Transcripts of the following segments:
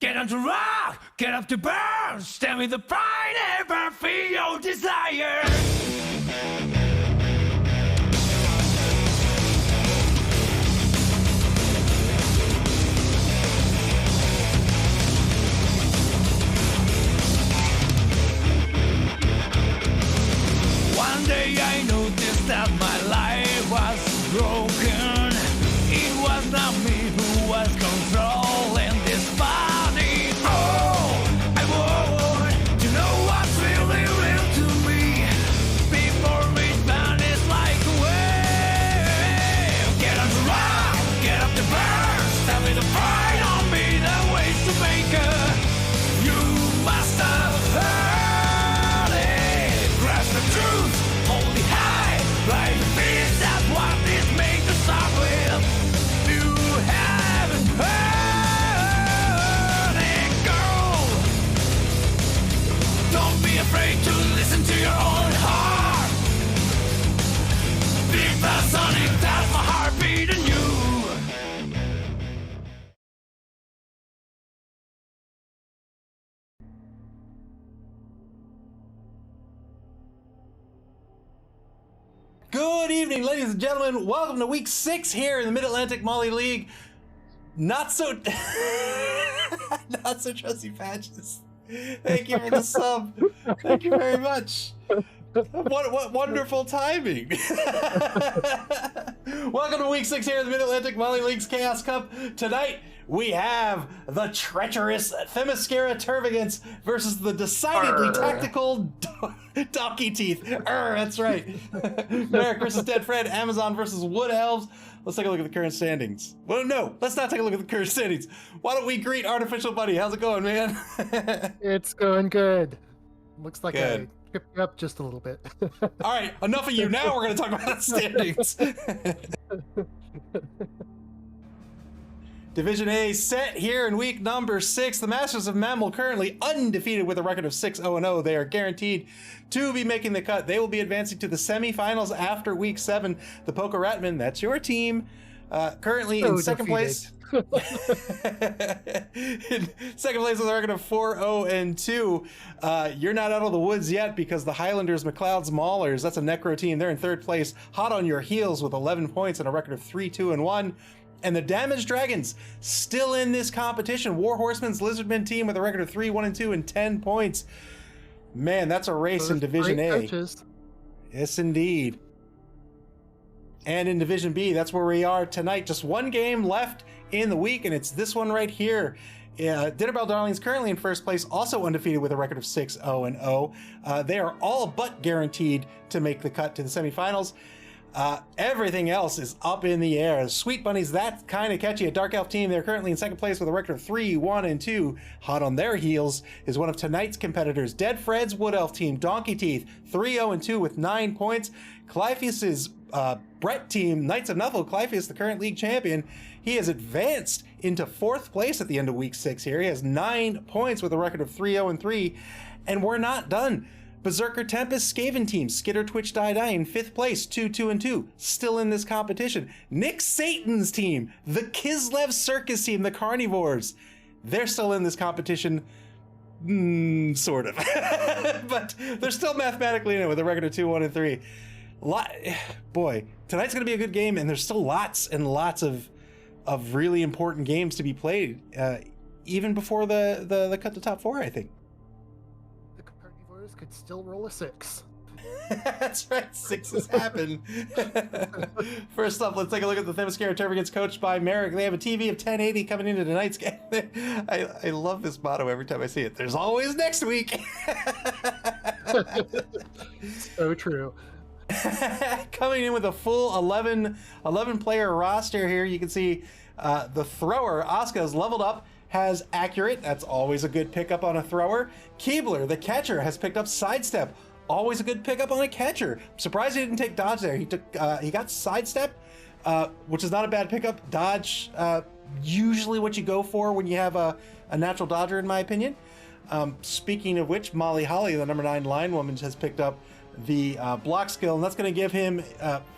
Get on to rock, get up to burn, stand with the pride, ever feel your desire. One day I noticed that my life was broken. It was not me who was controlling this body. Oh, I want to know what's really real to me. Before it vanishes like a wave. Get on the rock, get up the burn. Stand with the pride on me, the ways to make her. You must have heard it. Grasp the truth, hold it high. Right fist, that's what this made to start with. You haven't heard it, girl. Don't be afraid to listen to your own heart. Big fast sonic, that's my heartbeat in you. Good evening, ladies and gentlemen. Welcome to week 6 here in the Mid-Atlantic Molly League. Not so trusty patches. Thank you for the sub. Thank you very much. What wonderful timing. Welcome to week 6 here in the Mid-Atlantic Molly League's Chaos Cup. Tonight we have the treacherous Themyscira Tervagants versus the decidedly tactical Donkey Teeth. That's right. Merrick versus Dead Fred. Amazon versus Wood Elves. Let's take a look at the current standings. Well, no, let's not take a look at the current standings. Why don't we greet Artificial Buddy? How's it going, man? It's going good. Looks like Good. I tripped you up just a little bit. All right, enough of you. Now we're going to talk about the standings. Division A set here in week number 6. The Masters of MAML currently undefeated with a record of 6-0-0. They are guaranteed to be making the cut. They will be advancing to the semifinals after week 7. The Poker Ratman, that's your team, currently in second place. In second place with a record of 4-0-2. You're not out of the woods yet because the Highlanders, McLeod's Maulers, that's a Necro team. They're in third place, hot on your heels with 11 points and a record of 3-2-1. And the Damaged Dragons still in this competition. War Horseman's Lizardman team with a record of 3-1-2 and 10 points. Man, that's a race in Division A. Coaches. Yes, indeed. And in Division B, that's where we are tonight. Just one game left in the week, and it's this one right here. Dinnerbell Darlings currently in first place, also undefeated with a record of 6-0-0. They are all but guaranteed to make the cut to the semifinals. Everything else is up in the air. Sweet Bunnies, that's kind of catchy. A Dark Elf team, they're currently in second place with a record of 3-1-2. Hot on their heels is one of tonight's competitors, Dead Fred's Wood Elf team, Donkey Teeth, 3-0-2 with 9 points. Clypheus's Brett team, Knights of Nuffle, Clypheus, the current league champion, he has advanced into 4th place at the end of week 6 here. He has 9 points with a record of 3-0-3, and we're not done. Berserker Tempest Skaven team, Skitter Twitch Die in 5th place, 2-2-2, still in this competition. Nick Satan's team, the Kislev Circus team, the Carnivores, they're still in this competition, sort of, but they're still mathematically in it with a record of 2-1-3. Boy, tonight's gonna be a good game, and there's still lots and lots of really important games to be played, even before the cut to top 4, I think. Could still roll a 6. That's right, 6s happen. First up, let's take a look at the Themyscira Tervagants coached by Merrick. They have a TV of 1080 coming into tonight's game. I love this motto every time I see it. There's always next week. So true. Coming in with a full 11 player roster here. You can see the thrower, Asuka, is leveled up, has accurate, that's always a good pickup on a thrower. Keebler, the catcher, has picked up sidestep, always a good pickup on a catcher. I'm surprised he didn't take dodge there. He got sidestep, which is not a bad pickup. Dodge, usually what you go for when you have a natural dodger, in my opinion. Speaking of which, Molly Holly, the number 9 line woman, has picked up the block skill, and that's going to give him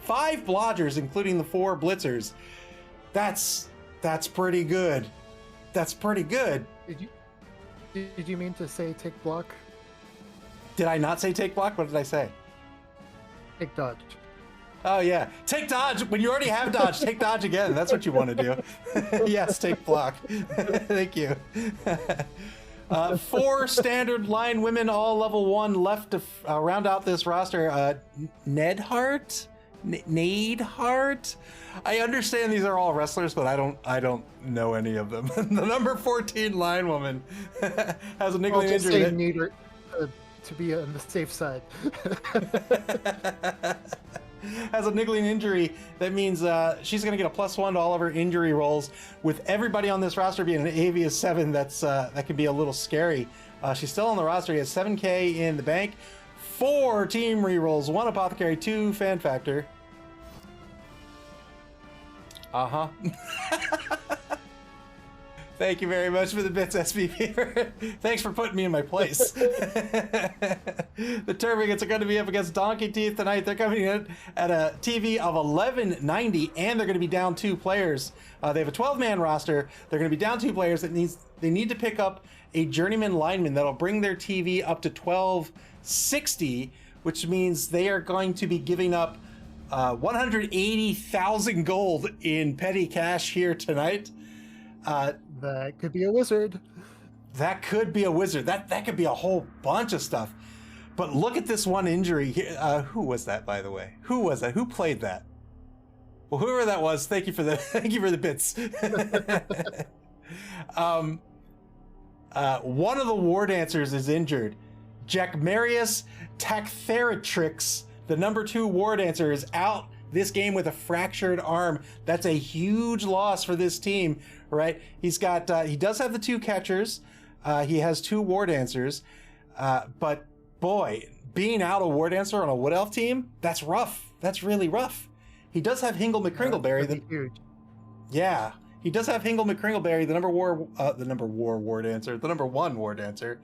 5 blodgers, including the 4 blitzers. That's pretty good. That's pretty good. Did you mean to say take block? Did I not say take block? What did I say? Take dodge. Oh yeah, take dodge. When you already have dodge, take dodge again. That's what you want to do. Yes, take block. Thank you. 4 standard line women, all level 1 left to round out this roster. Nedhart? Nadehart? I understand these are all wrestlers, but I don't know any of them. The number 14 line woman has a niggling injury. Need her, to be on the safe side. Has a niggling injury. That means she's going to get a +1 to all of her injury rolls. With everybody on this roster being an AV of 7, that can be a little scary. She's still on the roster. He has 7K in the bank, 4 team rerolls, 1 apothecary, 2 fan factor. Thank you very much for the bits, SBP. Thanks for putting me in my place. The Tervagants are going to be up against Donkey Teeth tonight. They're coming in at a TV of 1190, and they're going to be down 2 players. They have a 12-man roster. They're going to be down 2 players. They need to pick up a journeyman lineman that'll bring their TV up to 1260, which means they are going to be giving up 180,000 gold in petty cash here tonight. That could be a wizard. That could be a wizard. That could be a whole bunch of stuff. But look at this one injury here. Who was that, by the way? Who was that? Who played that? Well, whoever that was, thank you for the bits. One of the war dancers is injured. Jackmarius Tactheratrix, the number 2 war dancer, is out this game with a fractured arm. That's a huge loss for this team, right? He does have the 2 catchers. He has 2 war dancers. But boy, being out a war dancer on a Wood Elf team, that's rough. That's really rough. He does have Hingle McCringleberry. Huge. Yeah, he does have Hingle McCringleberry, the number 1 war dancer,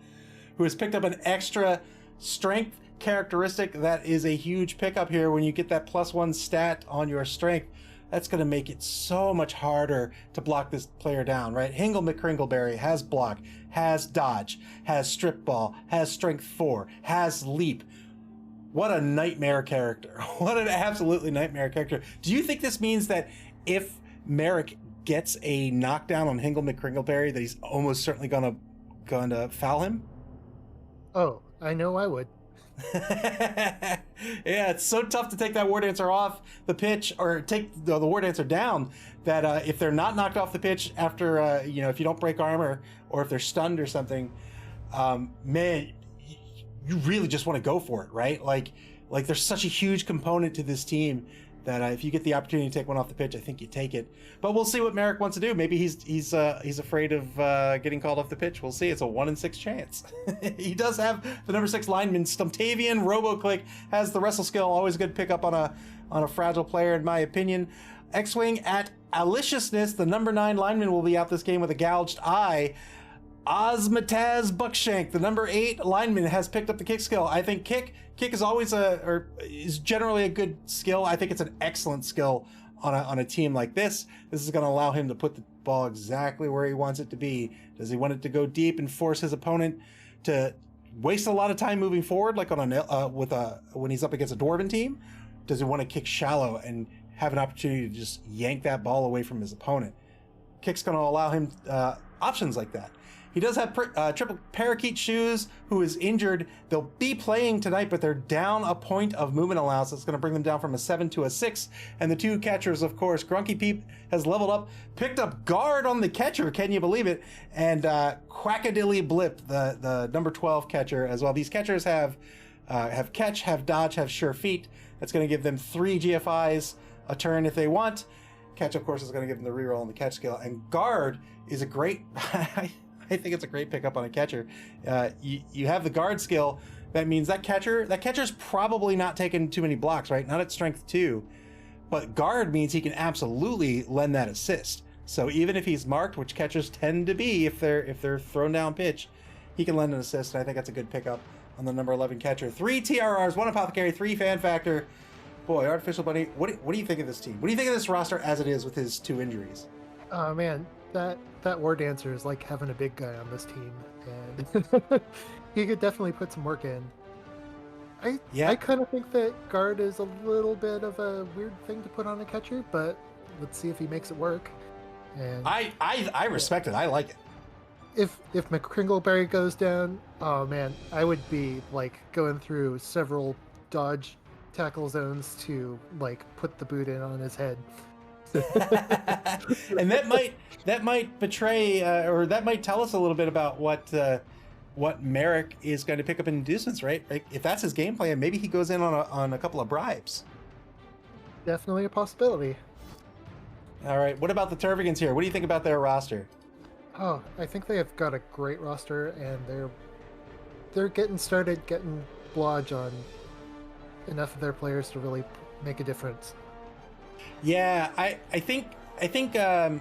who has picked up an extra strength characteristic. That is a huge pickup here. When you get that +1 stat on your strength, that's going to make it so much harder to block this player down, right? Hingle McCringleberry has block, has dodge, has strip ball, has strength 4, has leap. What a nightmare character. What an absolutely nightmare character. Do you think this means that if Merrick gets a knockdown on Hingle McCringleberry, that he's almost certainly gonna foul him? Oh, I know I would. Yeah, it's so tough to take that war dancer off the pitch, or take the war dancer down, that if they're not knocked off the pitch after if you don't break armor, or if they're stunned or something, man, you really just want to go for it, right? Like there's such a huge component to this team that if you get the opportunity to take one off the pitch, I think you take it. But we'll see what Merrick wants to do. Maybe he's afraid of getting called off the pitch. We'll see. It's a 1 in 6 chance. He does have the number 6 lineman. Stumptavian RoboClick has the wrestle skill. Always a good pickup on a fragile player, in my opinion. X-Wing at Aliciousness, the number 9 lineman, will be out this game with a gouged eye. Osmataz Buckshank, the number 8 lineman, has picked up the kick skill. I think kick is always is generally a good skill. I think it's an excellent skill on a team like this. This is going to allow him to put the ball exactly where he wants it to be. Does he want it to go deep and force his opponent to waste a lot of time moving forward, like on when he's up against a Dwarven team? Does he want to kick shallow and have an opportunity to just yank that ball away from his opponent? Kick's going to allow him options like that. He does have triple parakeet shoes, who is injured. They'll be playing tonight, but they're down a point of movement allowance. That's going to bring them down from a 7 to a 6. And the 2 catchers, of course, Grunky Peep has leveled up, picked up guard on the catcher. Can you believe it? And Quackadilly Blip, the number 12 catcher as well. These catchers have catch, have dodge, have sure feet. That's going to give them 3 GFIs a turn if they want. Catch, of course, is going to give them the reroll on the catch skill. And guard is a great... I think it's a great pickup on a catcher. You have the guard skill. That means that catcher's probably not taking too many blocks, right? Not at strength 2. But guard means he can absolutely lend that assist. So even if he's marked, which catchers tend to be if they're thrown down pitch, he can lend an assist. And I think that's a good pickup on the number 11 catcher. 3 TRRs, 1 apothecary, 3 fan factor. Boy, Artificial Bunny, what do you think of this team? What do you think of this roster as it is with his 2 injuries? Oh man, that War Dancer is like having a big guy on this team, and he could definitely put some work in. I kind of think that guard is a little bit of a weird thing to put on a catcher, but let's see if he makes it work. And I respect it. I like it. if McCringleberry goes down, oh man, I would be like going through several dodge tackle zones to like put the boot in on his head. And that might betray or that might tell us a little bit about what Merrick is going to pick up in inducements, right? Like, if that's his game plan, maybe he goes in on a couple of bribes. Definitely a possibility. All right, what about the Tervagants here? What do you think about their roster? Oh, I think they have got a great roster, and they're getting started getting blodge on enough of their players to really make a difference. Yeah, I think a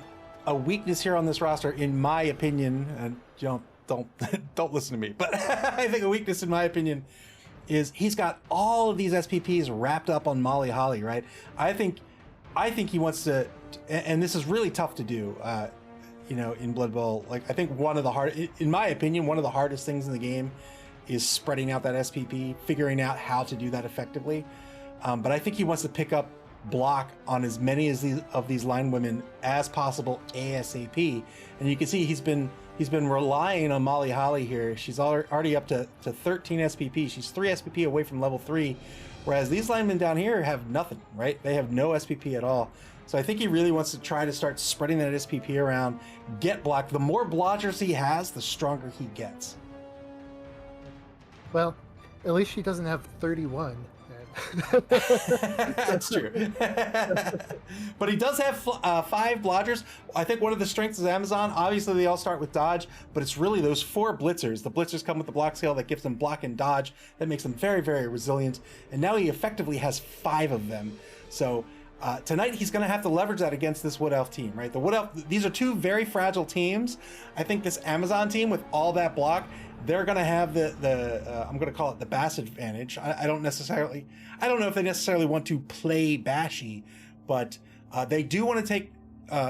weakness here on this roster, in my opinion, and don't listen to me, but I think a weakness in my opinion is he's got all of these SPPs wrapped up on Molly Holly, right? I think he wants to, and this is really tough to do, in Blood Bowl. Like, I think in my opinion, one of the hardest things in the game is spreading out that SPP, figuring out how to do that effectively. But I think he wants to pick up block on as many of these line women as possible ASAP. And you can see he's been relying on Molly Holly here. She's already up to 13 SPP. She's 3 SPP away from level 3, whereas these linemen down here have nothing, right? They have no SPP at all. So I think he really wants to try to start spreading that SPP around, get blocked. The more blodgers he has, the stronger he gets. Well, at least she doesn't have 31. That's true. But he does have 5 blodgers. I think one of the strengths of Amazon, obviously they all start with dodge, but it's really those 4 blitzers. The blitzers come with the block scale that gives them block and dodge. That makes them very, very resilient. And now he effectively has 5 of them. So tonight he's going to have to leverage that against this Wood Elf team, right? The Wood Elf, these are 2 very fragile teams. I think this Amazon team with all that block, they're going to have the I'm going to call it the bash advantage. I don't know if they necessarily want to play bashy, but they do want to take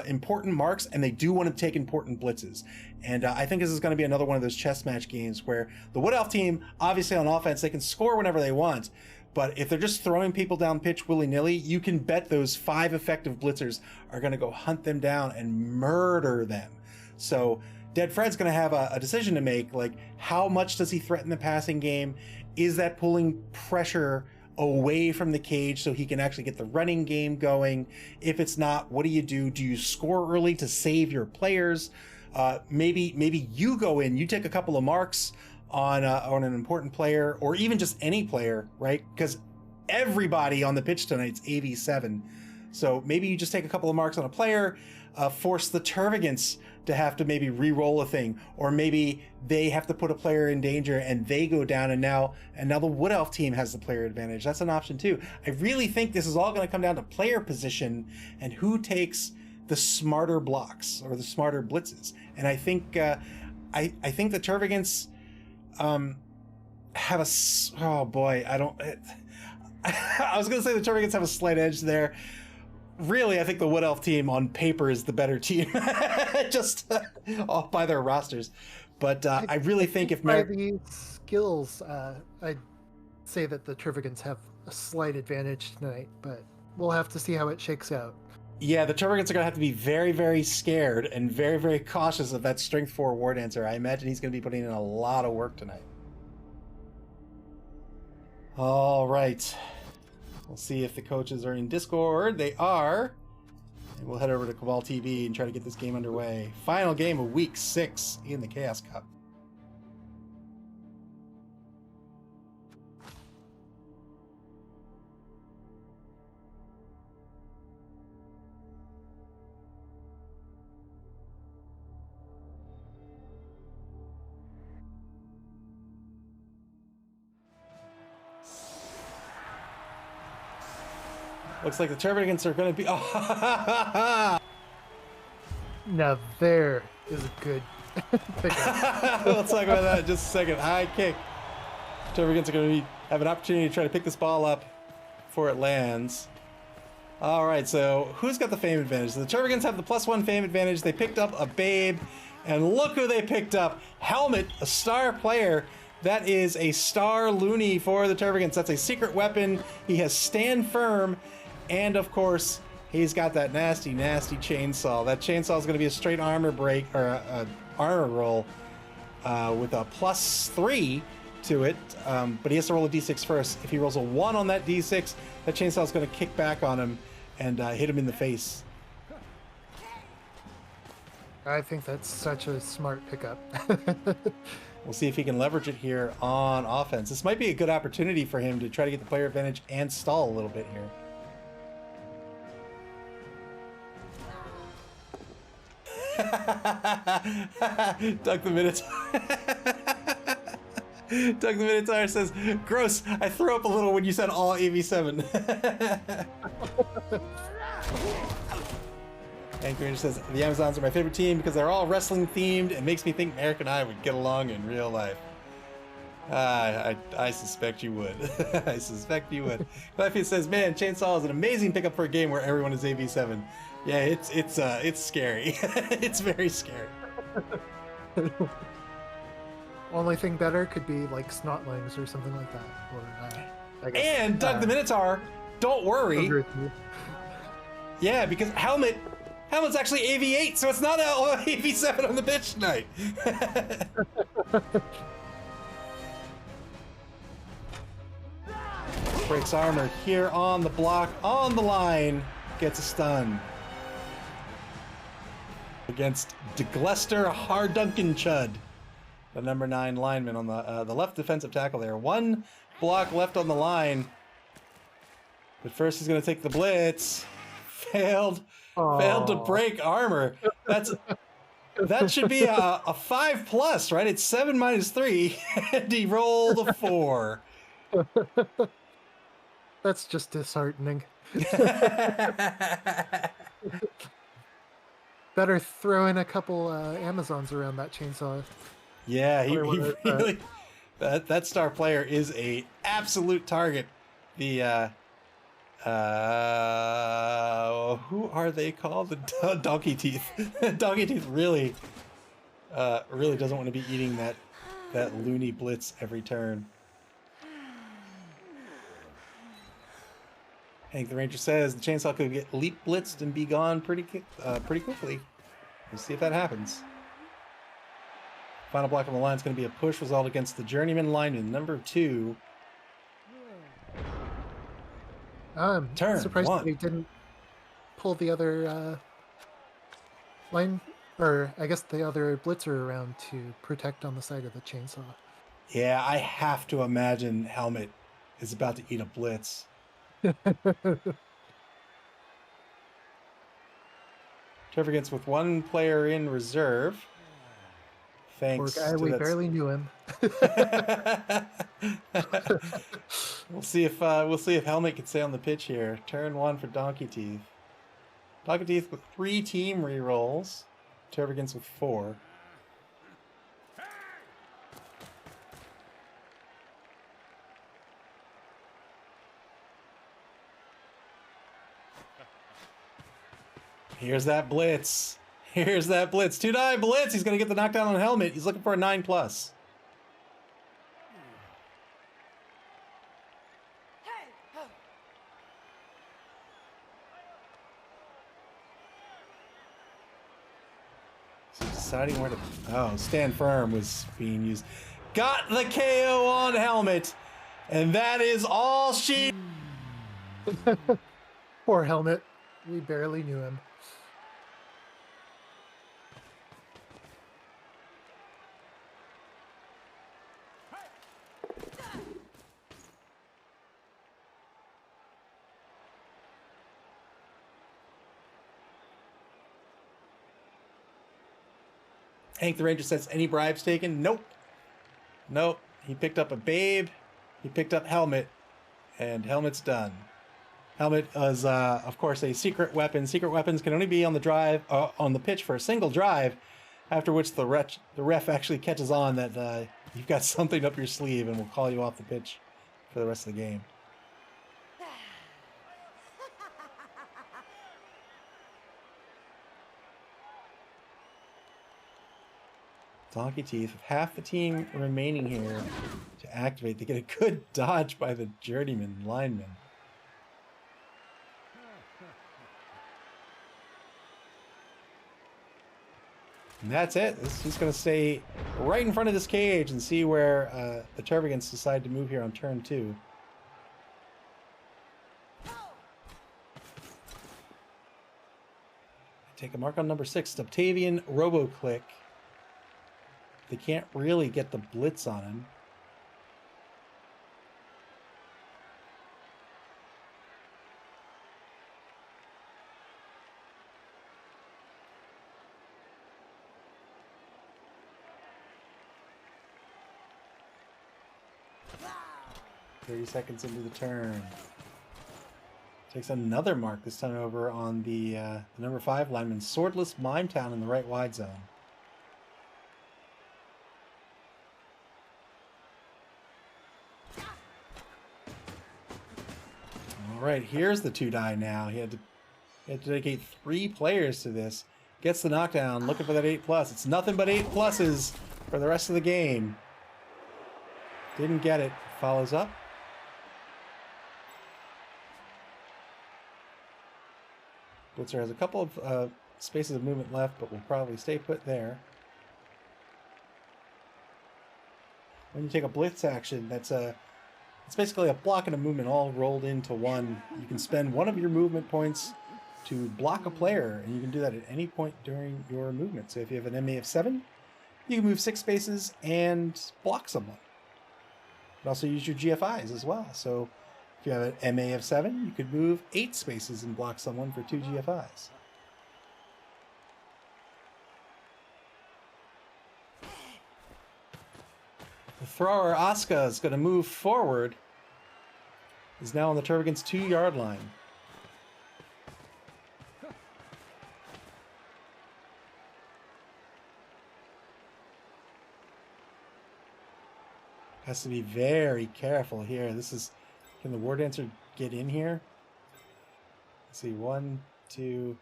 important marks, and they do want to take important blitzes. And I think this is going to be another one of those chess match games where the Wood Elf team, obviously on offense, they can score whenever they want. But if they're just throwing people down pitch willy-nilly, you can bet those 5 effective blitzers are going to go hunt them down and murder them. So Dead Fred's going to have a decision to make, like, how much does he threaten the passing game? Is that pulling pressure away from the cage so he can actually get the running game going? If it's not, what do you do? Do you score early to save your players? Maybe you go in, you take a couple of marks on an important player, or even just any player, right? Because everybody on the pitch tonight's AV7. So maybe you just take a couple of marks on a player, force the Tervagants to have to maybe re-roll a thing, or maybe they have to put a player in danger and they go down, and now the Wood Elf team has the player advantage. That's an option too. I really think this is all going to come down to player position and who takes the smarter blocks or the smarter blitzes. And I think I think the Tervagants have I was going to say the Tervagants have a slight edge there. Really, I think the Wood Elf team on paper is the better team, just off by their rosters. But I really think if by the skills, I'd say that the Tervagants have a slight advantage tonight, but we'll have to see how it shakes out. Yeah, the Tervagants are going to have to be very, very scared and very, very cautious of that Strength 4 War Dancer. I imagine he's going to be putting in a lot of work tonight. All right. We'll see if the coaches are in Discord. They are. And we'll head over to Cabal TV and try to get this game underway. Final game of Week 6 in the Chaos Cup. Looks like the Tervagants are going to be... Oh. Now there is a good pickup. We'll talk about that in just a second. High kick. Tervagants are going to have an opportunity to try to pick this ball up before it lands. All right, so who's got the fame advantage? The Tervagants have the +1 fame advantage. They picked up a Babe, and look who they picked up. Helmet, a star player. That is a star loony for the Tervagants. That's a secret weapon. He has Stand Firm, and of course, he's got that nasty, nasty chainsaw. That chainsaw is going to be a straight armor break, or a armor roll with a +3 to it, but he has to roll a d6 first. If he rolls a 1 on that d6, that chainsaw is going to kick back on him and hit him in the face. I think that's such a smart pickup. We'll see if he can leverage it here on offense. This might be a good opportunity for him to try to get the player advantage and stall a little bit here. Doug the Minotaur. Doug the Minotaur says, "Gross, I threw up a little when you said all AV7. And Green says, "The Amazons are my favorite team because they're all wrestling themed. It makes me think Merrick and I would get along in real life." I suspect you would. I suspect you would. Leffy says, "Man, Chainsaw is an amazing pickup for a game where everyone is AV7. Yeah, it's scary. It's very scary." Only thing better could be like Snotlings or something like that. Or, I guess, and Doug the Minotaur, don't worry. Yeah, because Helmet's actually AV8, so it's not AV7 on the pitch tonight. Breaks armor here on the block, on the line, gets a stun. Against DeGlester Harduncan Chud, the number 9 lineman on the left defensive tackle there. 1 block left on the line. But first he's going to take the blitz. Failed to break armor. That should be a 5+, right? It's 7 - 3, and he rolled a 4. That's just disheartening. Better throw in a couple Amazons around that chainsaw. Yeah, he really. That star player is a absolute target. The who are they called? The Donkey Teeth. Donkey Teeth really doesn't want to be eating that loony blitz every turn. Hank the Ranger says the chainsaw could get leap blitzed and be gone pretty quickly. We'll see if that happens. Final block on the line is going to be a push result against the journeyman lineman, number 2. Turn surprised 1. they didn't pull the other line, or I guess the other blitzer around to protect on the side of the chainsaw. Yeah, I have to imagine Helmet is about to eat a blitz. Tervagants with 1 player in reserve. Thanks. Poor guy, we barely knew him. We'll see if Helmet can stay on the pitch here. Turn 1 for Donkey Teeth. Donkey Teeth with 3 team rerolls. Tervagants with 4. Here's that blitz. Here's that blitz. 2-die blitz. He's going to get the knockdown on Helmet. He's looking for a 9+. So deciding where to... Oh, Stand Firm was being used. Got the KO on Helmet. And that is all she... Poor Helmet. We barely knew him. Hank the Ranger says, any bribes taken? Nope. Nope. He picked up a Babe. He picked up Helmet. And Helmet's done. Helmet is, of course, a secret weapon. Secret weapons can only be on the drive, on the pitch for a single drive, after which the ref actually catches on that you've got something up your sleeve and will call you off the pitch for the rest of the game. Donkey Teeth with half the team remaining here to activate. They get a good dodge by the journeyman lineman. And that's it. He's going to stay right in front of this cage and see where the Tervagants decide to move here on turn 2. Take a mark on number 6, Octavian Roboclick. They can't really get the blitz on him. "30 seconds into the turn." Takes another mark, this time over on the number 5 lineman, Swordless Mimetown in the right wide zone. All right, here's the 2-die now. He had to dedicate 3 players to this. Gets the knockdown, looking for that 8+. It's nothing but 8+s for the rest of the game. Didn't get it. Follows up. Blitzer has a couple of spaces of movement left, but will probably stay put there. When you take a blitz action, it's basically a block and a movement all rolled into one. You can spend one of your movement points to block a player, and you can do that at any point during your movement. So if you have an MA of 7, you can move 6 spaces and block someone. You can also use your GFIs as well. So if you have an MA of 7, you could move 8 spaces and block someone for 2 GFIs. The thrower, Asuka, is going to move forward. He's now on the Tervagants' 2-yard line. Has to be very careful here. Can the War Dancer get in here? Let's see, 1, 2,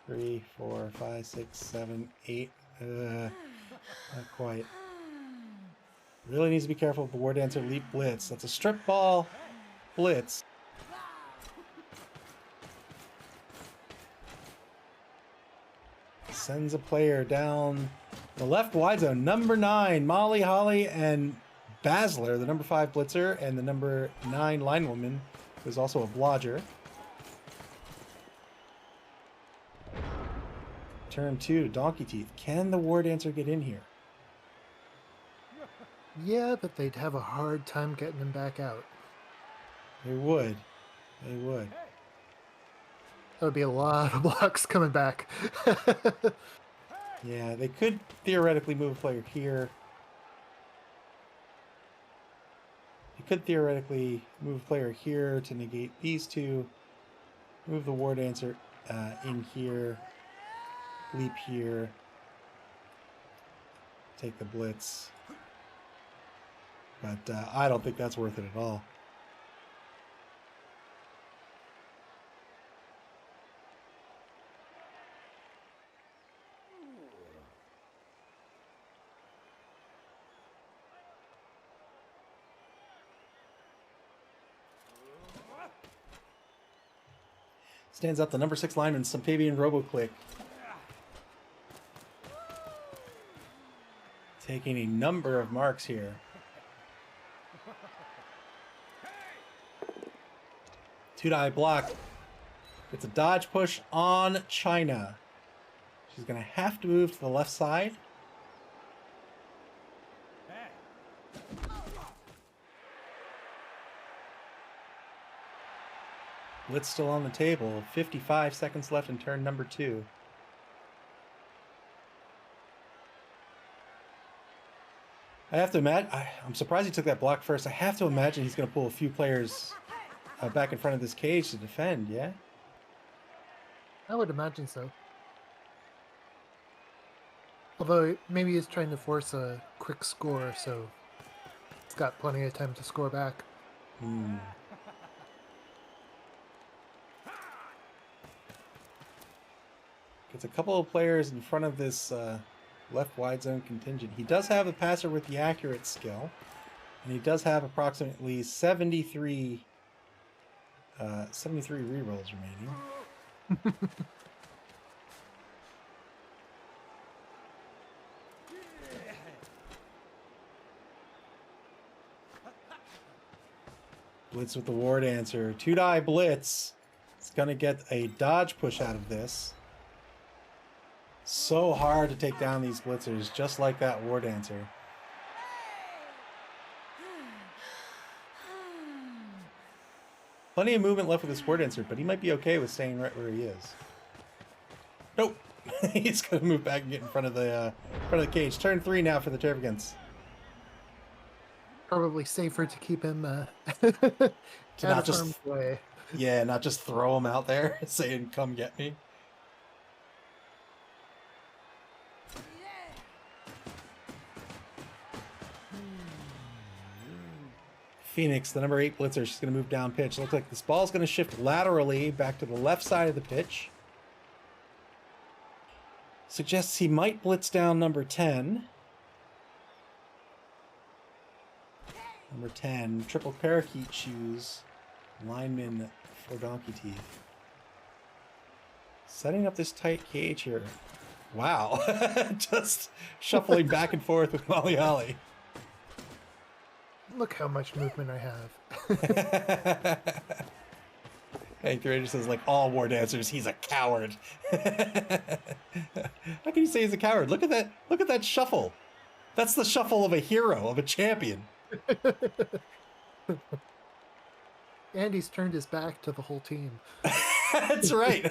3, 4, 5, 6, 7, 8. Not quite. Really needs to be careful with the War Dancer leap blitz. That's a strip ball blitz. Sends a player down the left wide zone. Number 9, Molly, Holly, and Basler, the number 5 blitzer, and the number 9 linewoman, who's also a blodger. Turn 2, Donkey Teeth. Can the War Dancer get in here? Yeah, but they'd have a hard time getting him back out. They would. They would. That would be a lot of blocks coming back. Yeah, they could theoretically move a player here. You could theoretically move a player here to negate these 2. Move the War Dancer in here. Leap here. Take the blitz. But I don't think that's worth it at all. Stands up the number 6 lineman, Sumpavian Roboclick. Taking a number of marks here. 2-die block. It's a dodge push on China. She's going to have to move to the left side. Blitz still on the table. 55 seconds left in turn number 2. I have to imagine. I'm surprised he took that block first. I have to imagine he's going to pull a few players back in front of this cage to defend, yeah? I would imagine so. Although maybe he's trying to force a quick score, so he's got plenty of time to score back. Gets a couple of players in front of this Left wide zone contingent. He does have a passer with the accurate skill. And he does have approximately 73 rerolls remaining. Blitz with the ward answer. 2-die blitz. It's going to get a dodge push out of this. So hard to take down these blitzers, just like that ward answer. Plenty of movement left with his ward answer, but he might be okay with staying right where he is. Nope. He's going to move back and get in front of the cage. Turn 3 now for the Tervagants. Probably safer to keep him To out not of just harm's way. Yeah, not just throw him out there saying, come get me. Phoenix, the number 8 blitzer, she's going to move down pitch. Looks like this ball's going to shift laterally back to the left side of the pitch. Suggests he might blitz down number 10. Number 10, triple parakeet shoes, lineman for donkey teeth. Setting up this tight cage here. Wow. Just shuffling back and forth with Malayali. Look how much movement I have. Hey, Curator says, like all war dancers, he's a coward. How can you say he's a coward? Look at that shuffle. That's the shuffle of a hero, of a champion. Andy's turned his back to the whole team. That's right.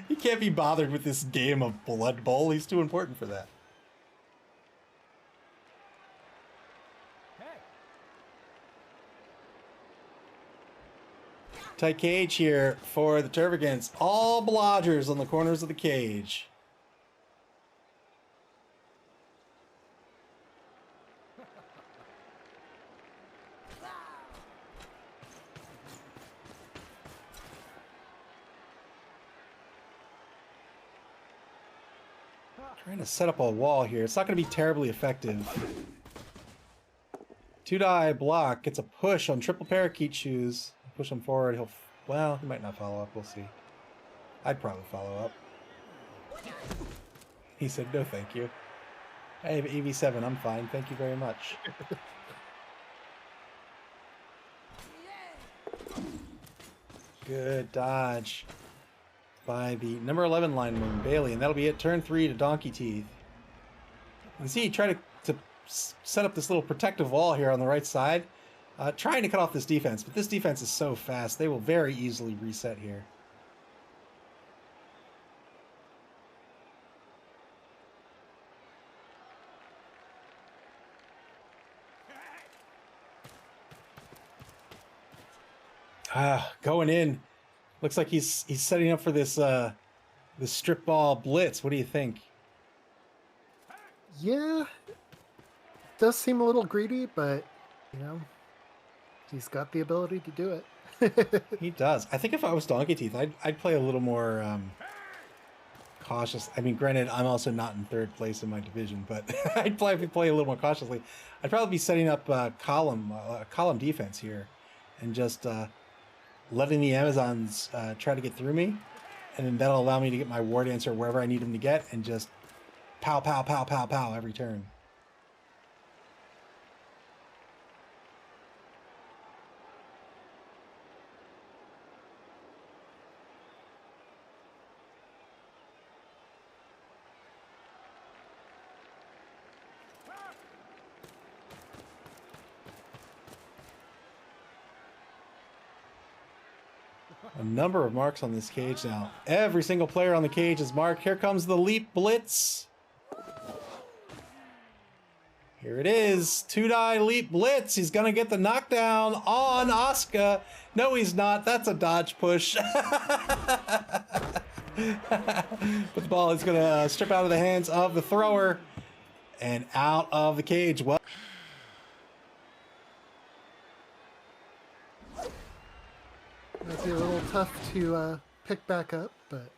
He can't be bothered with this game of Blood Bowl. He's too important for that. Tight cage here for the Tervagants. All blodgers on the corners of the cage. Trying to set up a wall here. It's not going to be terribly effective. 2-die block gets a push on triple parakeet shoes. Push him forward. Well, he might not follow up. We'll see. I'd probably follow up. He said, no, thank you. I have AV7. I'm fine. Thank you very much. Good dodge by the number 11 lineman, Bailey, and that'll be it. Turn 3 to Donkey Teeth. You can see he tried to set up this little protective wall here on the right side, trying to cut off this defense, but this defense is so fast, they will very easily reset here. Going in. Looks like he's setting up for this this strip ball blitz. What do you think? Yeah, does seem a little greedy, but you know, he's got the ability to do it. He does. I think if I was Donkey Teeth, I'd play a little more cautious. I mean, granted, I'm also not in third place in my division, but I'd play a little more cautiously. I'd probably be setting up column defense here, and just letting the Amazons try to get through me, and then that'll allow me to get my ward answer wherever I need him to get, and just pow, pow, pow, pow, pow every turn. A number of marks on this cage now. Every single player on the cage is marked. Here comes the leap blitz. Here it is. 2-die leap blitz. He's going to get the knockdown on Asuka. No, he's not. That's a dodge push. But the ball is going to strip out of the hands of the thrower and out of the cage. Well, might be a little tough to pick back up, but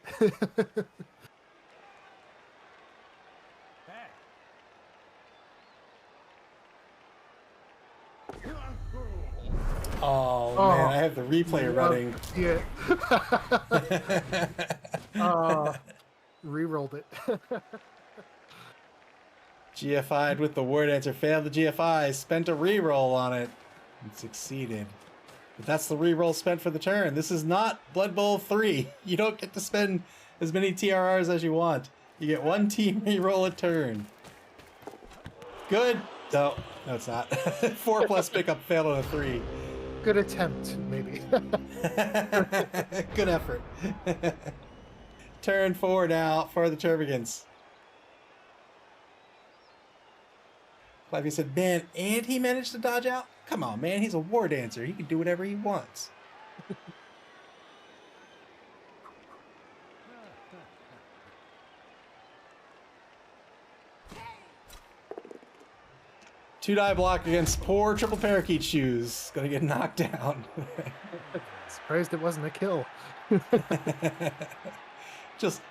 Oh, man, I have the replay running. Yeah. Rerolled it. GFI'd with the word answer, failed the GFI, spent a reroll on it, and succeeded. But that's the reroll spent for the turn. This is not Blood Bowl 3. You don't get to spend as many TRRs as you want. You get one team reroll a turn. Good. No, it's not. 4 plus pickup failed on a 3. Good attempt, maybe. Good effort. Turn 4 now for the Tervagants. Flavia said, man, and he managed to dodge out? Come on, man, he's a war dancer. He can do whatever he wants. Two-die block against poor triple parakeet shoes. Gonna get knocked down. Surprised it wasn't a kill. Just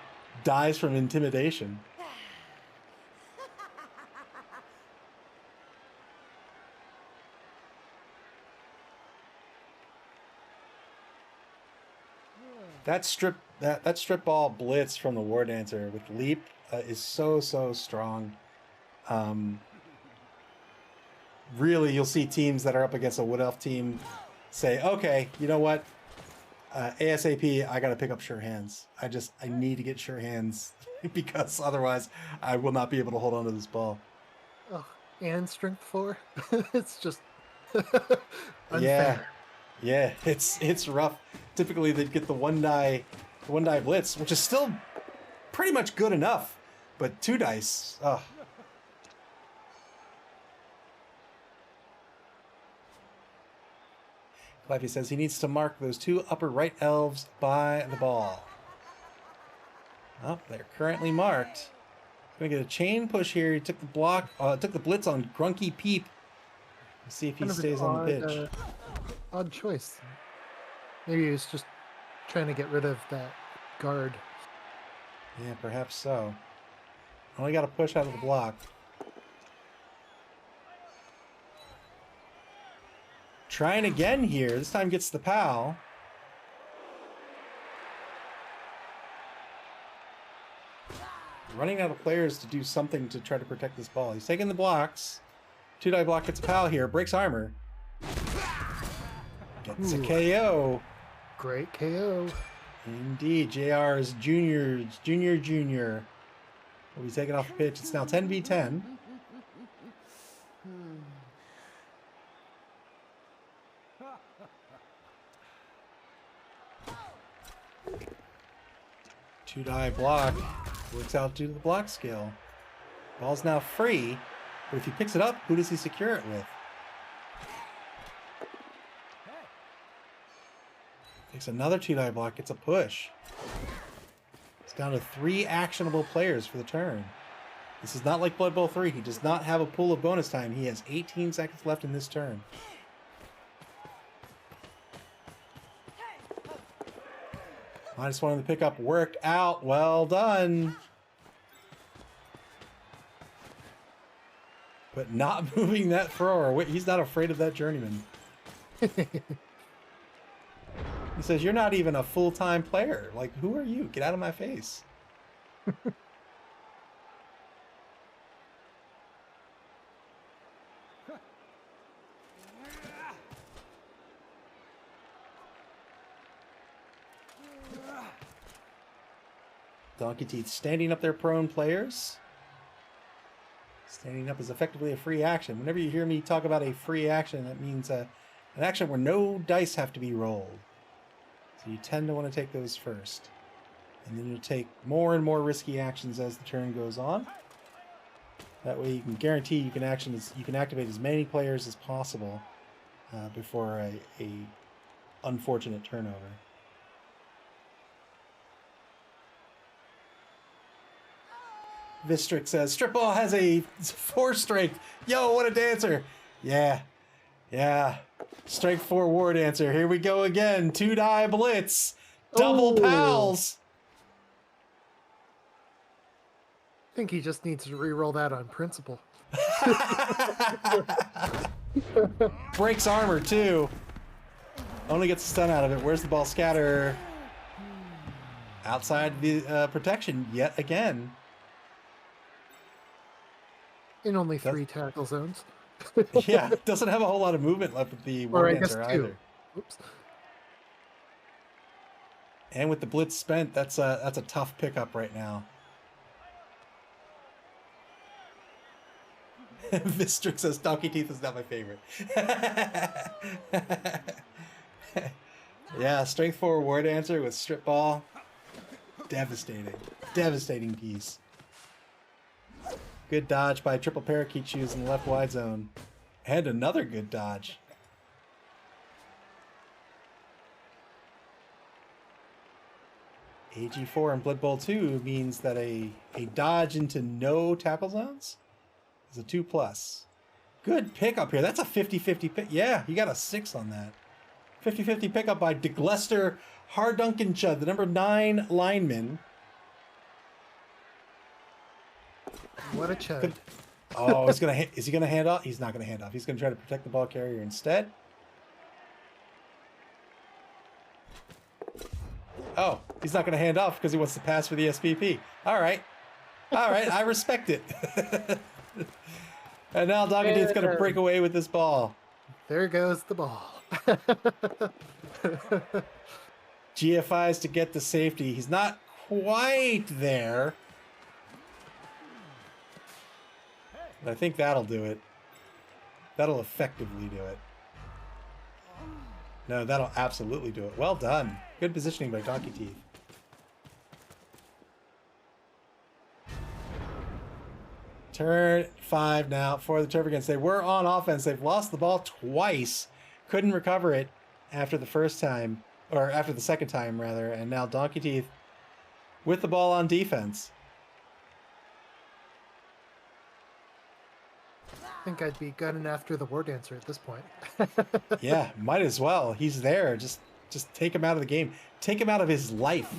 dies from intimidation. That strip ball blitz from the war dancer with leap is so strong. Really, you'll see teams that are up against a wood elf team say, okay, you know what? ASAP, I got to pick up sure hands. I need to get sure hands because otherwise I will not be able to hold on to this ball. Oh, and strength 4? It's just unfair. Yeah, it's rough. Typically they'd get the one die blitz, which is still pretty much good enough, but 2 dice. Ugh. Cliffy says he needs to mark those 2 upper right elves by the ball. Oh, they're currently marked. He's gonna get a chain push here. He took the block, took the blitz on Grunky Peep. Let's see if he stays on the pitch. Odd choice. Maybe he was just trying to get rid of that guard. Yeah, perhaps so. Only got to push out of the block. Trying again here. This time gets the PAL. Running out of players to do something to try to protect this ball. He's taking the blocks. 2-die block gets a PAL here. Breaks armor. Gets a KO. Great KO. Indeed. JR's junior. Will be taken off the pitch. It's now 10v10. Two-die block works out due to the block skill. Ball's now free, but if he picks it up, who does he secure it with? Takes another 2-die block, gets a push. It's down to 3 actionable players for the turn. This is not like Blood Bowl 3. He does not have a pool of bonus time. He has 18 seconds left in this turn. -1 on the pickup worked out. Well done. But not moving that thrower. He's not afraid of that journeyman. He says, you're not even a full-time player. Like, who are you? Get out of my face. Donkey Teeth standing up their prone players. Standing up is effectively a free action. Whenever you hear me talk about a free action, that means an action where no dice have to be rolled. So you tend to want to take those first. And then you'll take more and more risky actions as the turn goes on. That way you can guarantee you can activate as many players as possible before a unfortunate turnover. Vistrick says, Strip Ball has a 4 strength. Yo, what a dancer. Yeah. Strength 4 war dancer. Here we go again. 2-die blitz. Double pals. I think he just needs to re-roll that on principle. Breaks armor, too. Only gets a stun out of it. Where's the ball scatter? Outside the protection yet again. In only 3 tackle zones. Yeah, doesn't have a whole lot of movement left with the War Dancer either. Oops. And with the blitz spent, that's a tough pickup right now. Vistrix says Donkey Teeth is not my favorite. Yeah, strength 4 War Dancer with strip ball. Devastating. Devastating piece. Good dodge by triple parakeet shoes in the left wide zone. And another good dodge. AG4 in Blood Bowl 2 means that a dodge into no tackle zones is a 2+. Good pickup here. That's a 50-50 pick. Yeah, you got a 6 on that. 50-50 pickup by DeGlester Hardunkenchud, the number 9 lineman. What a chud. Oh, is he gonna hand off? He's not gonna hand off. He's gonna try to protect the ball carrier instead. Oh, he's not gonna hand off because he wants to pass for the SPP. All right, I respect it. And now Donkey Teeth's gonna break away with this ball. There goes the ball. GFIs to get the safety. He's not quite there. But I think that'll do it. That'll effectively do it. No, that'll absolutely do it. Well done. Good positioning by Donkey Teeth. Turn 5 now for the Tervagants. They were on offense. They've lost the ball twice. Couldn't recover it after the first time, or after the second time, rather. And now Donkey Teeth with the ball on defense. I think I'd be gunning after the War Dancer at this point. Yeah, might as well. He's there. Just take him out of the game. Take him out of his life.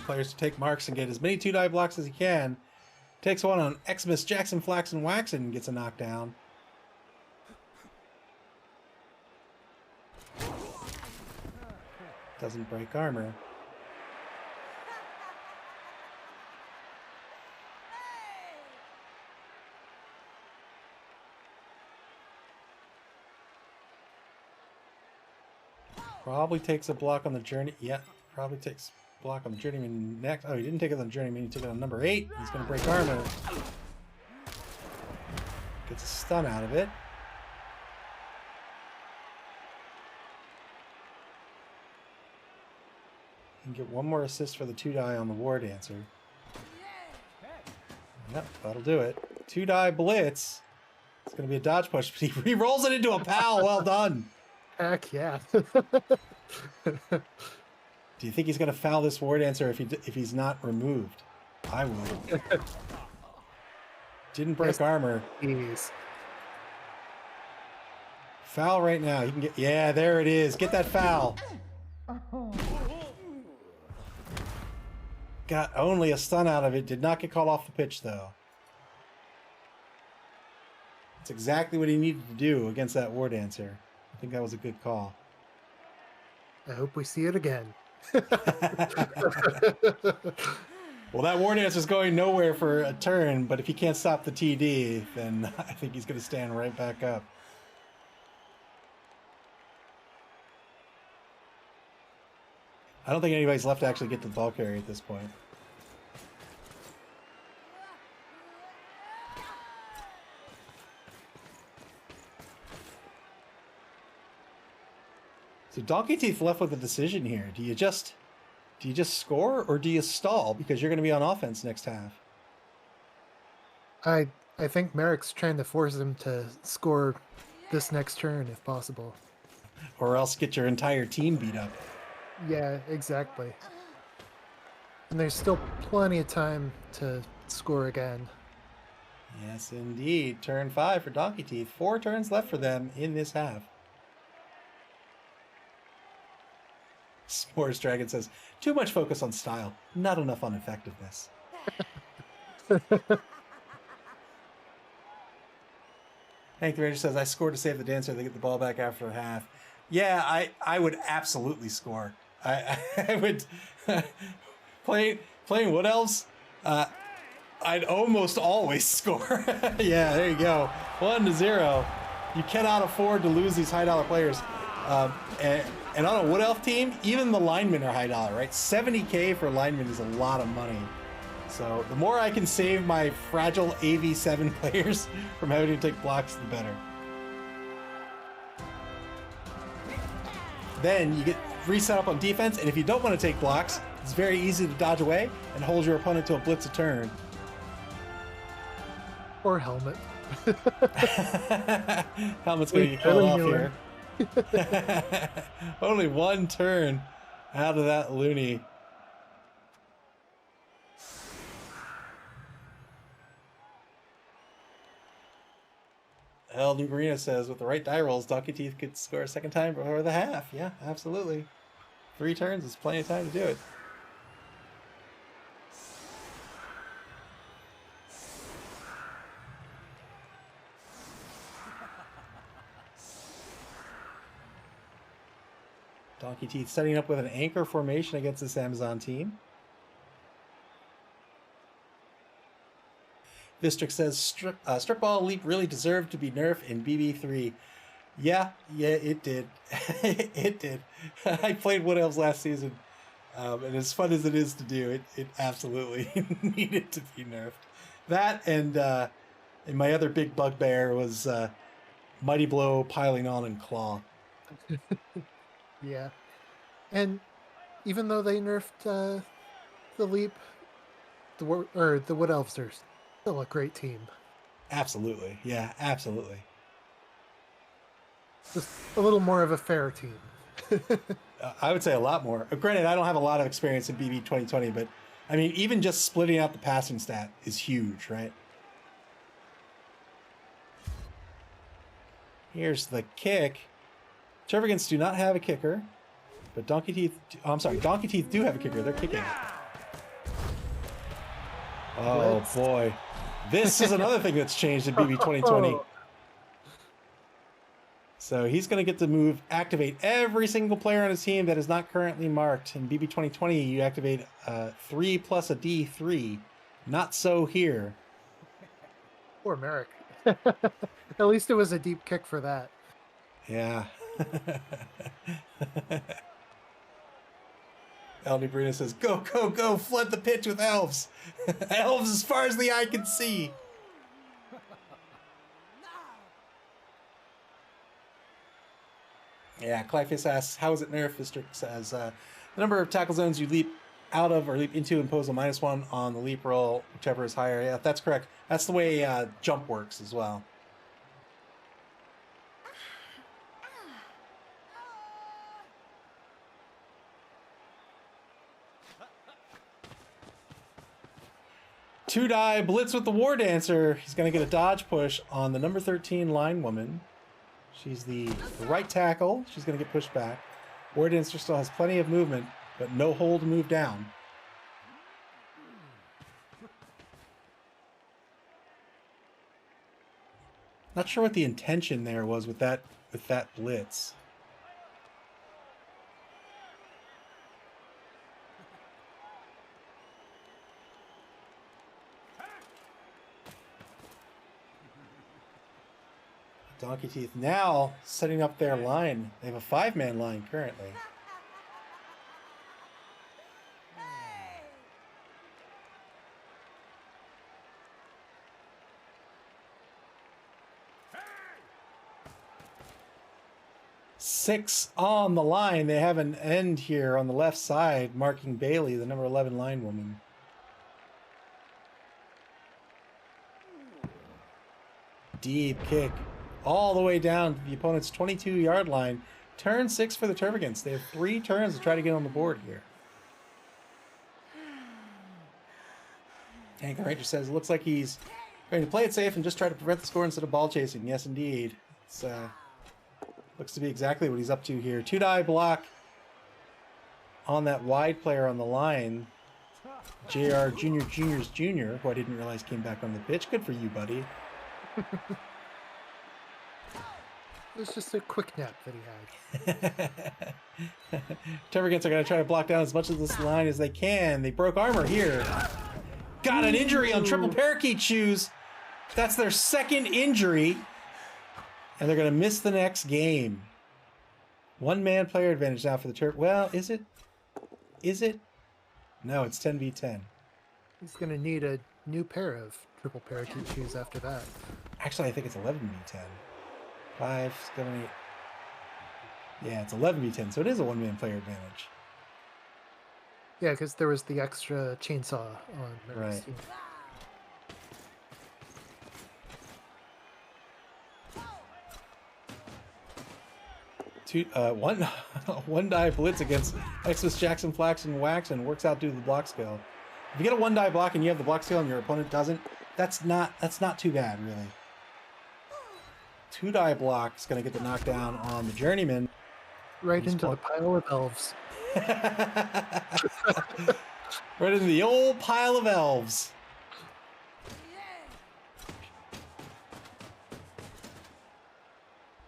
Players to take marks and get as many 2-die blocks as he can. Takes one on Xmas, Jackson, Flaxen, Waxen, and gets a knockdown. Doesn't break armor. Probably takes a block on the journey. Yeah, probably takes block on the journeyman next. Oh, he didn't take it on the journeyman. He took it on number 8. He's going to break armor. Gets a stun out of it. And get one more assist for the 2-die on the War Dancer. Yep, that'll do it. 2-die blitz. It's going to be a dodge push, but he rolls it into a pal. Well done. Heck yeah. Do you think he's going to foul this War Dancer if he's not removed? I would. Didn't break armor. Jeez. Foul right now. You can get. Yeah, there it is. Get that foul. Got only a stun out of it. Did not get called off the pitch though. That's exactly what he needed to do against that War Dancer. I think that was a good call. I hope we see it again. Well, that War Dancer is going nowhere for a turn, but if he can't stop the TD, then I think he's going to stand right back up. I don't think anybody's left to actually get the ball carrier at this point. So Donkey Teeth left with a decision here. Do you just score or do you stall because you're going to be on offense next half? I think Merrick's trying to force him to score this next turn if possible. Or else get your entire team beat up. Yeah, exactly. And there's still plenty of time to score again. Yes, indeed. Turn 5 for Donkey Teeth. 4 turns left for them in this half. S'mores Dragon says, too much focus on style, not enough on effectiveness. Hank the Ranger says, I scored to save the dancer. They get the ball back after a half. Yeah, I would absolutely score. I would playing Wood Elves. I'd almost always score. Yeah, there you go. 1-0. You cannot afford to lose these high dollar players. And on a Wood Elf team, even the linemen are high dollar, right? 70K for linemen is a lot of money. So the more I can save my fragile AV7 players from having to take blocks, the better. Then you get reset up on defense, and if you don't want to take blocks, it's very easy to dodge away and hold your opponent to a blitz a turn. Or helmet. Helmet's going to get killed off here. Only one turn out of that loony. El Nugarino says, with the right die rolls, Donkey Teeth could score a second time before the half. Yeah, absolutely. 3 turns is plenty of time to do it. Donkey Teeth setting up with an anchor formation against this Amazon team. Vistrick says, strip ball leap really deserved to be nerfed in BB3. Yeah, it did. It did. I played Wood Elves last season, and as fun as it is to do, it absolutely needed to be nerfed. That and my other big bugbear was Mighty Blow, Piling On, and Claw. Yeah. And even though they nerfed the leap, the Wood Elves are still a great team. Absolutely. Yeah, absolutely. Just a little more of a fair team. I would say a lot more. Granted, I don't have a lot of experience in BB 2020, but I mean, even just splitting out the passing stat is huge, right? Here's the kick. Tervagants do not have a kicker, but Donkey Teeth do have a kicker. They're kicking. Oh boy. This is another thing that's changed in BB 2020. So he's going to get to activate every single player on his team that is not currently marked. In BB 2020, you activate 3 plus a D3. Not so here. Poor Merrick. At least it was a deep kick for that. Yeah. Aldi Bruno says, go, go, go, flood the pitch with elves. Elves as far as the eye can see. Yeah, Clyface asks, how is it nerfed? District says, the number of tackle zones you leap out of or leap into impose a -1 on the leap roll, whichever is higher. Yeah, that's correct. That's the way jump works as well. Two-die blitz with the War Dancer. He's going to get a dodge push on the number 13 line woman. She's the right tackle. She's going to get pushed back. War Dancer still has plenty of movement, but no hole to move down. Not sure what the intention there was with that blitz. Donkey Teeth now setting up their line. They have a 5-man line currently. Six on the line. They have an end here on the left side, marking Bailey, the number 11 line woman. Deep kick all the way down to the opponent's 22-yard line. Turn 6 for the Tervagants. They have 3 turns to try to get on the board here. Hank Ranger says it looks like he's going to play it safe and just try to prevent the score instead of ball chasing. Yes, indeed. It's looks to be exactly what he's up to here. 2-die block on that wide player on the line. JR Juniors Jr., who I didn't realize came back on the pitch. Good for you, buddy. It was just a quick nap that he had. Tervagants are going to try to block down as much of this line as they can. They broke armor here. Got an injury on triple parakeet shoes. That's their 2nd injury. And they're going to miss the next game. 1-man player advantage now for the Terp. Well, is it? Is it? No, it's 10v10. He's going to need a new pair of triple parakeet shoes after that. Actually, I think it's 11v10. 5, 7, 8. Yeah, it's 11v10, so it is a 1-man player advantage. Yeah, because there was the extra chainsaw on Mary's team. One die blitz against Xmas Jackson Flax and Wax and works out due to the block skill. If you get a 1-die block and you have the block skill and your opponent doesn't, that's not too bad, really. 2-die block is going to get the knockdown on the Journeyman. Right into the pile of elves. Right into the old pile of elves.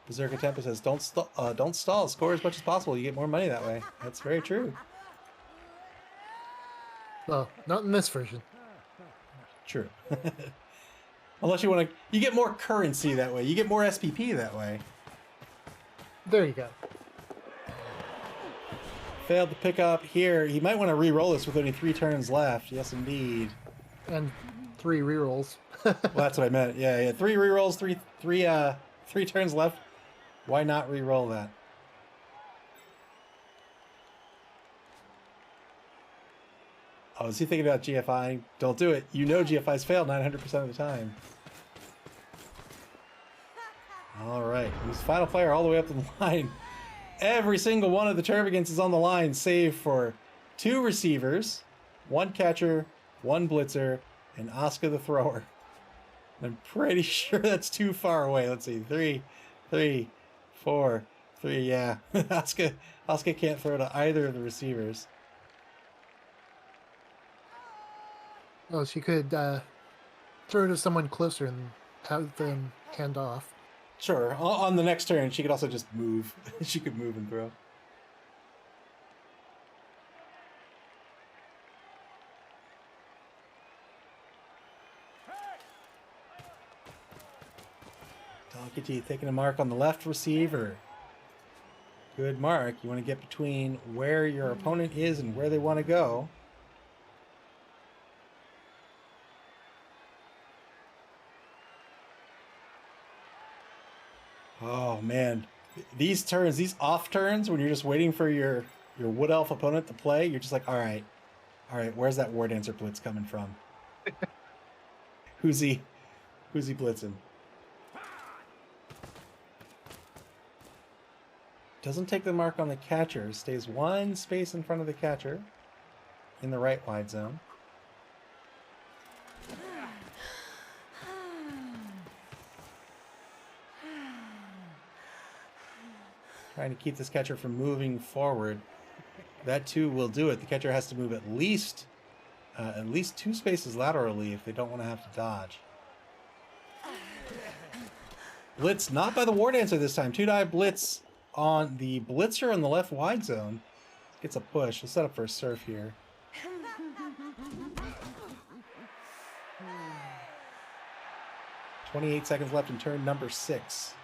Berserker Temple says, don't stall. Score as much as possible. You get more money that way. That's very true. Well, not in this version. True. Unless you want to... You get more currency that way. You get more SPP that way. There you go. Failed to pick up here. He might want to re-roll this with only 3 turns left. Yes, indeed. And 3 rerolls. Well, that's what I meant. Yeah. 3 re-rolls, 3 turns left. Why not re-roll that? Oh, is he thinking about GFI? Don't do it. You know GFI's failed 900% of the time. All right. He's final player all the way up the line. Every single one of the Tervagants is on the line, save for 2 receivers, 1 catcher, 1 blitzer, and Oscar the thrower. I'm pretty sure that's too far away. Let's see. 3, 4, 3. Yeah. Oscar can't throw to either of the receivers. Oh, she could throw to someone closer and have them hand off. Sure. On the next turn, she could also just move. She could move and throw. Donkey taking a mark on the left receiver. Good mark. You want to get between where your opponent is and where they want to go. Oh man, these turns, these off turns, when you're just waiting for your wood elf opponent to play, you're just like, all right, where's that War Dancer blitz coming from? Who's he blitzing? Doesn't take the mark on the catcher. Stays 1 space in front of the catcher in the right wide zone. Trying to keep this catcher from moving forward. That too will do it. The catcher has to move at least 2 spaces laterally if they don't want to have to dodge. Blitz not by the War Dancer this time. 2-die blitz on the blitzer in the left wide zone. Gets a push. We'll set up for a surf here. "28 seconds left in turn number 6.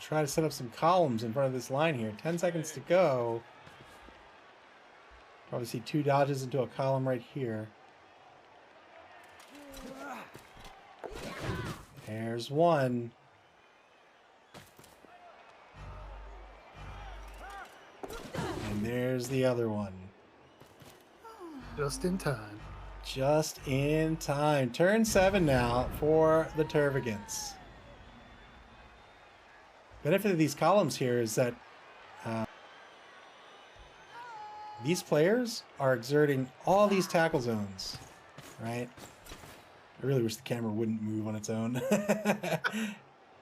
Try to set up some columns in front of this line here. 10 seconds to go. Probably see 2 dodges into a column right here. There's one. And there's the other one. Just in time. Just in time. Turn 7 now for the Tervagants. Benefit of these columns here is that these players are exerting all these tackle zones, right? I really wish the camera wouldn't move on its own.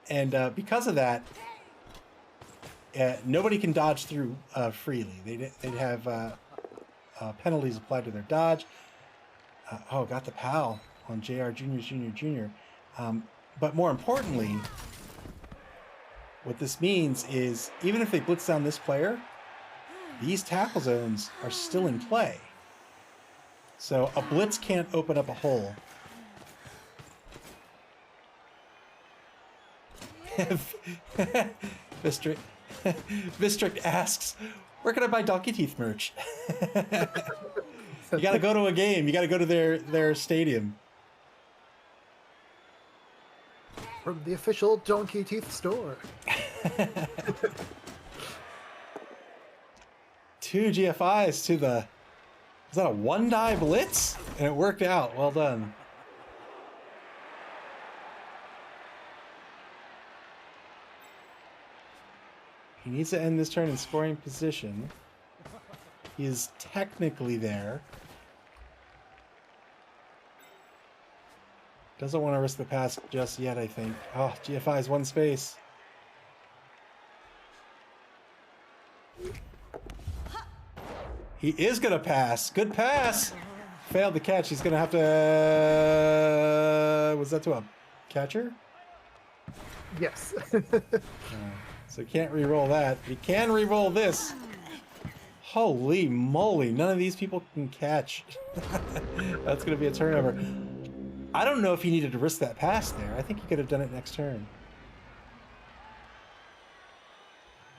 And because of that, nobody can dodge through freely. They'd have penalties applied to their dodge. Oh, got the PAL on JR Jr. But more importantly, what this means is even if they blitz down this player, these tackle zones are still in play. So a blitz can't open up a hole. Vistrict asks, where can I buy Donkey Teeth merch? You gotta go to a game. You gotta go to their stadium. From the official Donkey Teeth store. 2 GFIs to the... Is that a 1-die blitz? And it worked out. Well done. He needs to end this turn in scoring position. He is technically there. Doesn't want to risk the pass just yet, I think. Oh, GFI is 1 space. He is going to pass. Good pass. Failed the catch. He's going to have to... was that to a catcher? Yes. So can't re-roll that. He can re-roll this. Holy moly. None of these people can catch. That's going to be a turnover. I don't know if he needed to risk that pass there. I think he could have done it next turn.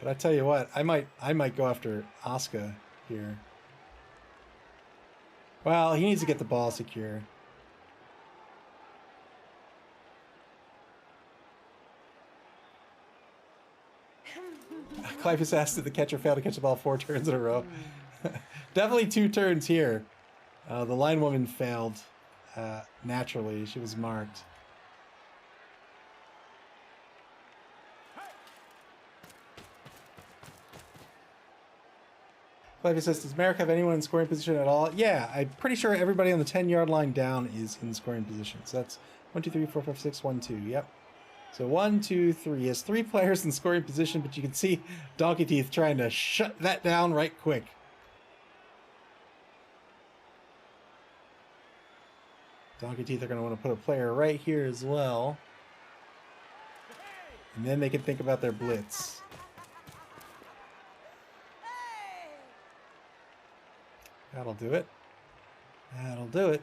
But I tell you what, I might go after Asuka here. Well, he needs to get the ball secure. Clivus asked that the catcher failed to catch the ball 4 turns in a row. Definitely 2 turns here. The line woman failed naturally. She was marked. Clivus says, does Merrick have anyone in scoring position at all? Yeah, I'm pretty sure everybody on the 10-yard line down is in scoring position. So that's 1, 2, 3, 4, 5, 6, 1, 2. Yep. So 1, 2, 3. He has 3 players in scoring position, but you can see Donkey Teeth trying to shut that down right quick. Donkey Teeth are going to want to put a player right here as well. And then they can think about their blitz. That'll do it. That'll do it.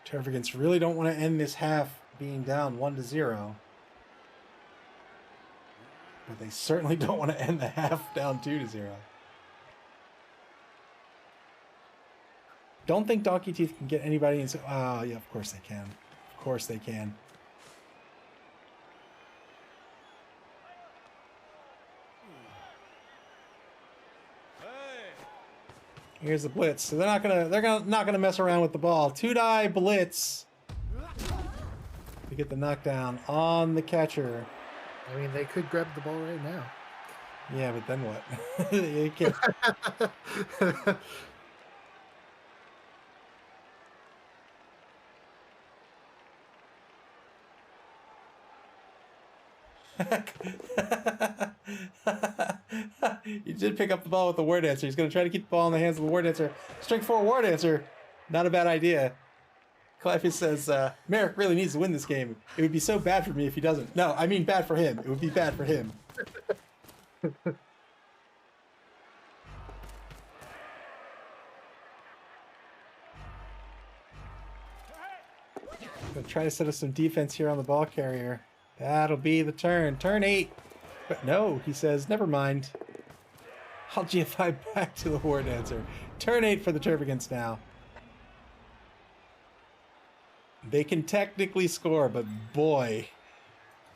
Tervagants really don't want to end this half being down 1-0. But they certainly don't want to end the half down 2-0. Don't think Donkey Teeth can get anybody in. Oh, yeah, of course they can. Of course they can. Here's the blitz. So they're not gonna mess around with the ball. 2-die blitz to get the knockdown on the catcher. I mean, they could grab the ball right now. Yeah, but then what? You can't. You did pick up the ball with the War Dancer. He's going to try to keep the ball in the hands of the War Dancer. Strike 4 War Dancer. Not a bad idea. Clivus says, Merrick really needs to win this game. It would be so bad for me if he doesn't. No, I mean bad for him. It would be bad for him. Gonna try to set up some defense here on the ball carrier. That'll be the turn. Turn 8. But no, he says, never mind. I'll GFI back to the War Dancer. Turn 8 for the Tervagants now. They can technically score, but boy,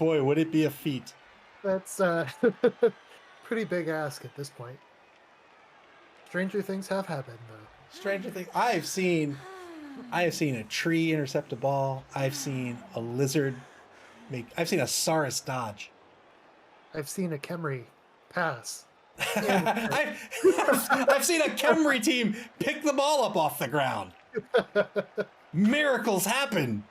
would it be a feat. That's pretty big ask at this point. Stranger things have happened, though. Stranger things. I have seen a tree intercept a ball. I've seen a lizard I've seen a Saurus dodge. I've seen a Khemri pass. I've seen a Khemri team pick the ball up off the ground. Miracles happen.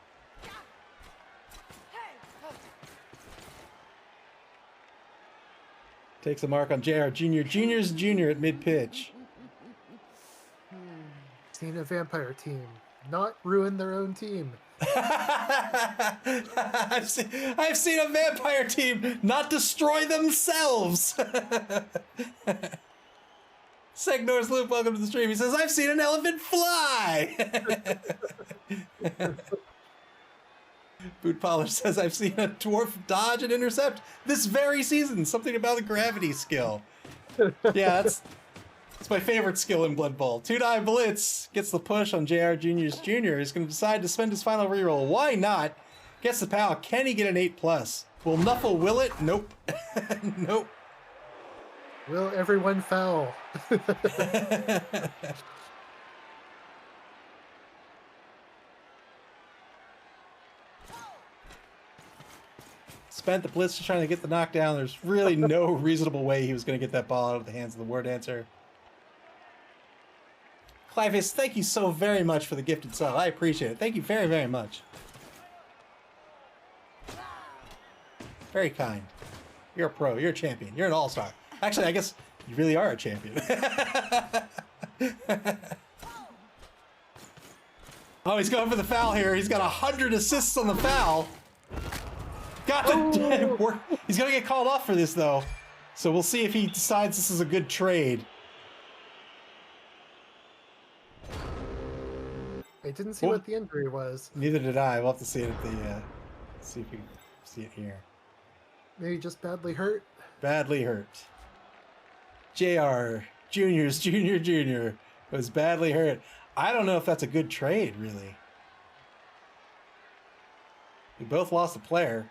Takes a mark on JR Jr. Junior's Junior at mid-pitch. Seen a vampire team not ruin their own team. I've seen a vampire team not destroy themselves. Segnor's Loop, welcome to the stream. He says, I've seen an elephant fly. Boot Polish says, I've seen a dwarf dodge and intercept this very season. Something about the gravity skill. Yeah, that's my favorite skill in Blood Bowl. 2-die Blitz gets the push on JR Jr.'s Jr. He's going to decide to spend his final reroll. Why not? Gets the PAL. Can he get an 8+? Will Nuffle will it? Nope. Nope. Will everyone foul? Spent the blitz trying to get the knockdown. There's really no reasonable way he was going to get that ball out of the hands of the War Dancer. Clivis, thank you so very much for the gifted sub. I appreciate it. Thank you very, very much. Very kind. You're a pro. You're a champion. You're an all-star. Actually, I guess you really are a champion. Oh, he's going for the foul here. He's got 100 assists on the foul. Got the He's going to get called off for this, though. So we'll see if he decides this is a good trade. I didn't see what the injury was. Neither did I. We'll have to see it at the... see if we can see it here. Maybe just badly hurt? Badly hurt. JR Jr.'s Jr. was badly hurt. I don't know if that's a good trade, really. We both lost a player.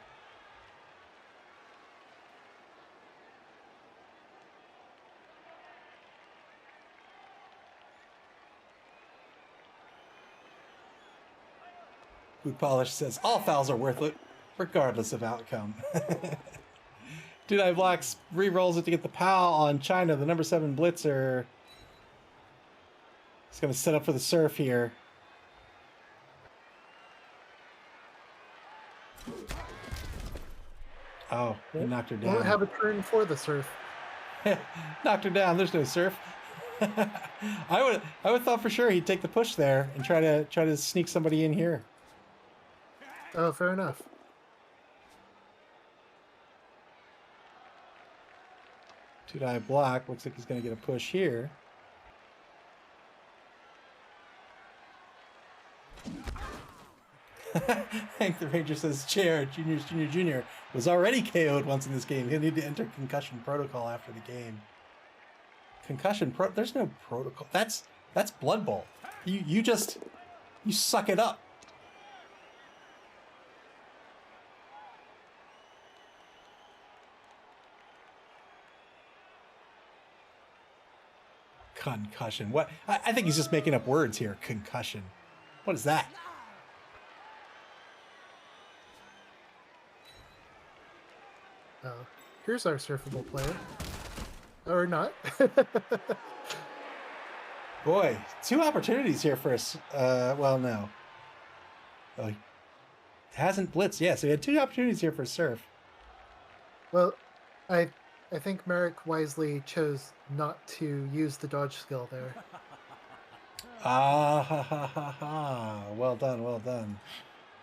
Boot Polish says, all fouls are worth it, regardless of outcome. 2-die Blocks re-rolls it to get the PAL on China, the number 7 blitzer. He's going to set up for the surf here. Oh, he knocked her down. Won't have a turn for the surf. Knocked her down. There's no surf. I would thought for sure he'd take the push there and try to sneak somebody in here. Oh, fair enough. Two-die block. Looks like he's going to get a push here. Hank the Ranger says, Chair, Jr. was already KO'd once in this game. He'll need to enter concussion protocol after the game. There's no protocol. That's Blood Bowl. You suck it up. Concussion. What? I think he's just making up words here. Concussion. What is that? Here's our surfable player. Or not. Boy, 2 opportunities here for us. Well, no. Oh, he hasn't blitzed. Yeah, so he had 2 opportunities here for surf. Well, I think Merrick wisely chose not to use the dodge skill there. Ah, ha, ha, ha, ha. Well done, well done.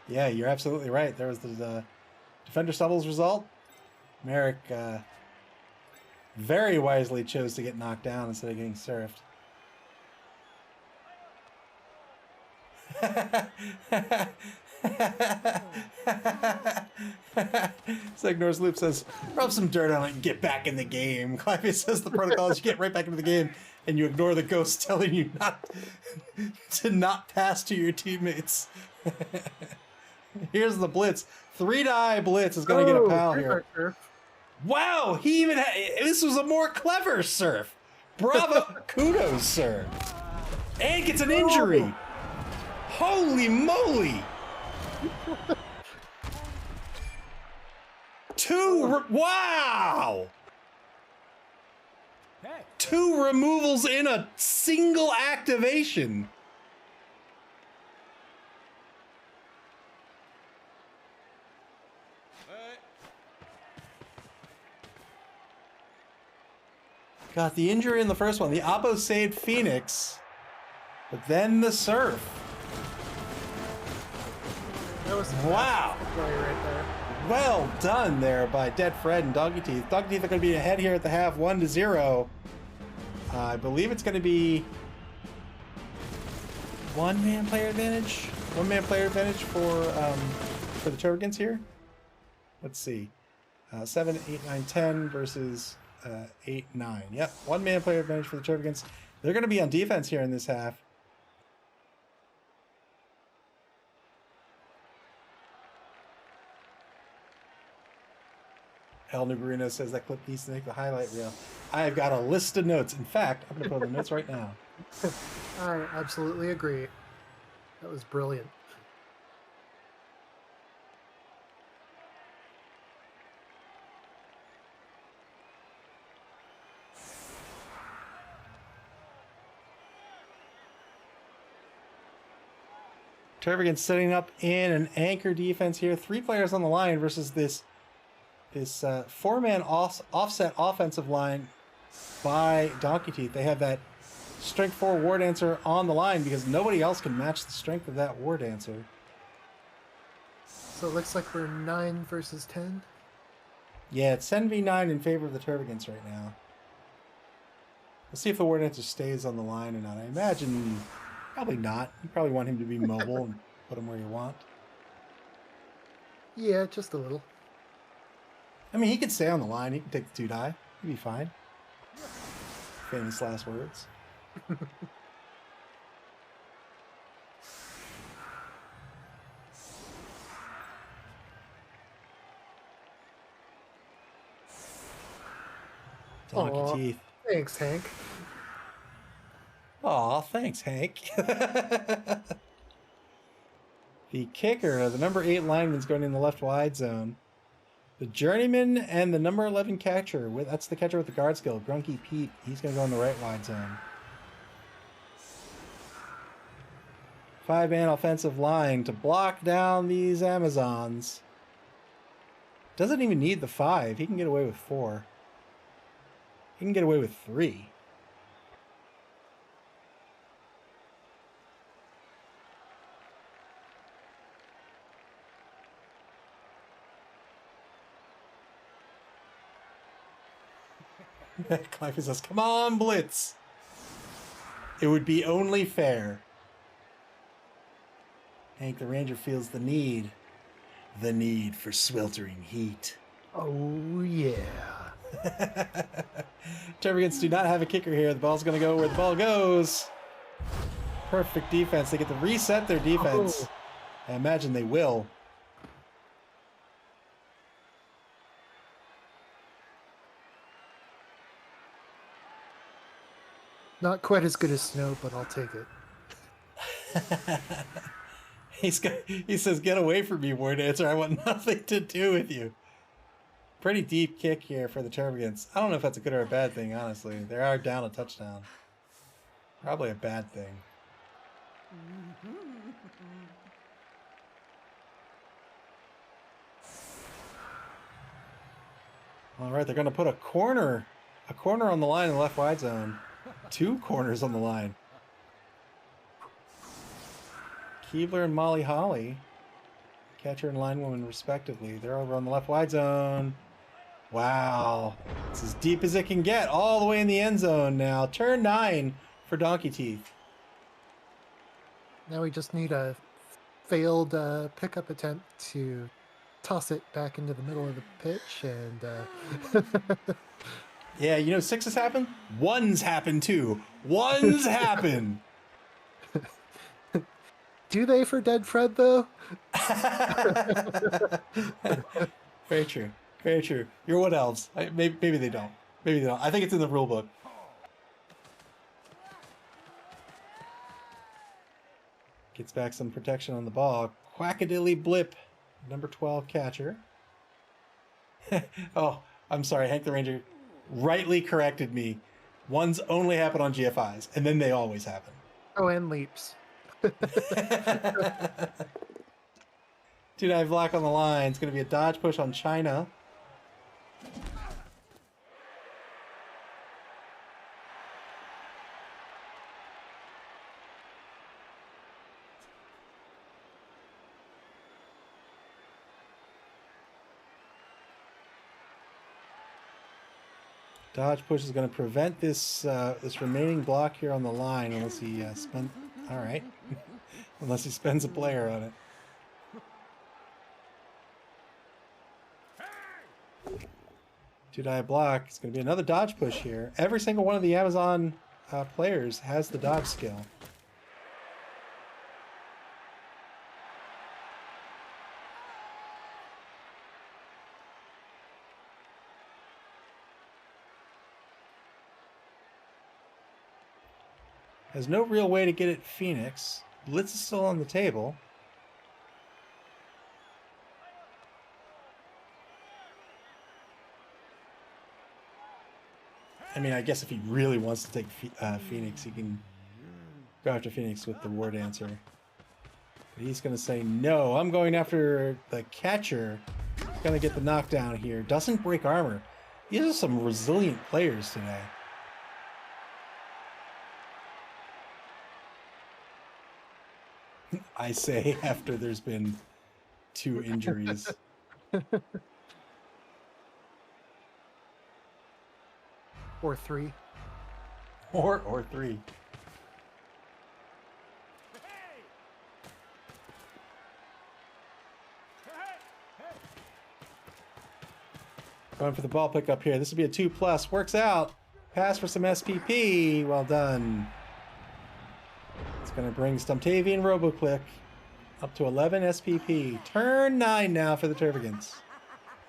Yeah, you're absolutely right. There was the defender stumbles result. Merrick very wisely chose to get knocked down instead of getting surfed. Ignores Loop says, rub some dirt on it and get back in the game. Clive says the protocol is you get right back into the game and you ignore the ghost telling you not to not pass to your teammates. Here's the blitz. 3-die blitz is going to get a pal here. Wow, he even this was a more clever surf. Bravo, kudos, sir. And gets an injury. Holy moly. Wow. 2 removals in a single activation. Got the injury in the first one. The Oppo saved Phoenix, but then the surf. That was wow. Right there. Well done there by Dead Fred and Doggy Teeth. Doggy Teeth are going to be ahead here at the half, 1-0. I believe it's going to be one-man player advantage. One-man player advantage for the Tervagants here. Let's see. 7, 8, 9, 10 versus 8, 9. Yep, one-man player advantage for the Tervagants. They're going to be on defense here in this half. El Nubarino says that clip needs to make the highlight reel. I've got a list of notes. In fact, I'm going to put the notes right now. I absolutely agree. That was brilliant. Tervagants setting up in an anchor defense here. 3 players on the line versus this 4-man offset offensive line by Donkey Teeth. They have that strength 4 War Dancer on the line because nobody else can match the strength of that War Dancer. So it looks like we're 9 versus 10. Yeah, it's 10v9 in favor of the Tervagants right now. Let's see if the War Dancer stays on the line or not. I imagine probably not. You probably want him to be mobile and put him where you want. Yeah, just a little. I mean, he could stay on the line. He can take the 2-die. He'd be fine. Famous last words. Donkey Teeth. Thanks, Hank. Aw, thanks, Hank. The kicker, the number 8 lineman's going in the left wide zone. The journeyman and the number 11 catcher, that's the catcher with the guard skill, Grunky Pete. He's going to go in the right wide zone. 5-man offensive line to block down these Amazons. Doesn't even need the 5. He can get away with 4. He can get away with 3. Clive says, come on, Blitz. It would be only fair. Hank the Ranger feels the need for sweltering heat. Oh, yeah. Tervagants do not have a kicker here. The ball's going to go where the ball goes. Perfect defense. They get to reset their defense. Oh. I imagine they will. Not quite as good as Snow, but I'll take it. He says, get away from me, War Dancer. I want nothing to do with you. Pretty deep kick here for the Tervagants. I don't know if that's a good or a bad thing, honestly. They are down a touchdown. Probably a bad thing. All right, they're going to put a corner on the line in the left wide zone. 2 corners on the line. Keebler and Molly Holly, catcher and linewoman respectively. They're over on the left wide zone. Wow. It's as deep as it can get, all the way in the end zone now. Turn 9 for Donkey Teeth. Now we just need a failed pickup attempt to toss it back into the middle of the pitch, and Yeah, you know, sixes happen. Ones happen too. Ones happen. Do they for Dead Fred though? Very true. Very true. You're what else? Maybe they don't. Maybe they don't. I think it's in the rule book. Gets back some protection on the ball. Quackadilly Blip, number 12 catcher. Oh, I'm sorry. Hank the Ranger rightly corrected me. Ones only happen on GFIs, and then they always happen. Oh, and leaps. Two-dive block on the line. It's going to be a dodge push on China. Dodge push is going to prevent this this remaining block here on the line unless he spends. All right, unless he spends a player on it. Two-die block. It's going to be another dodge push here. Every single one of the Amazon players has the dodge skill. Has no real way to get at Phoenix. Blitz is still on the table. I mean, I guess if he really wants to take Phoenix, he can go after Phoenix with the War Dancer. But he's going to say, no, I'm going after the catcher. He's going to get the knockdown here. Doesn't break armor. These are some resilient players today. I say after there's been 2 injuries. Or 3. Or 3. Going for the ball pickup here. This will be a 2+. Works out. Pass for some SPP. Well done. It's going to bring Stumptavian Roboclick up to 11 SPP. Turn 9 now for the Tervagants.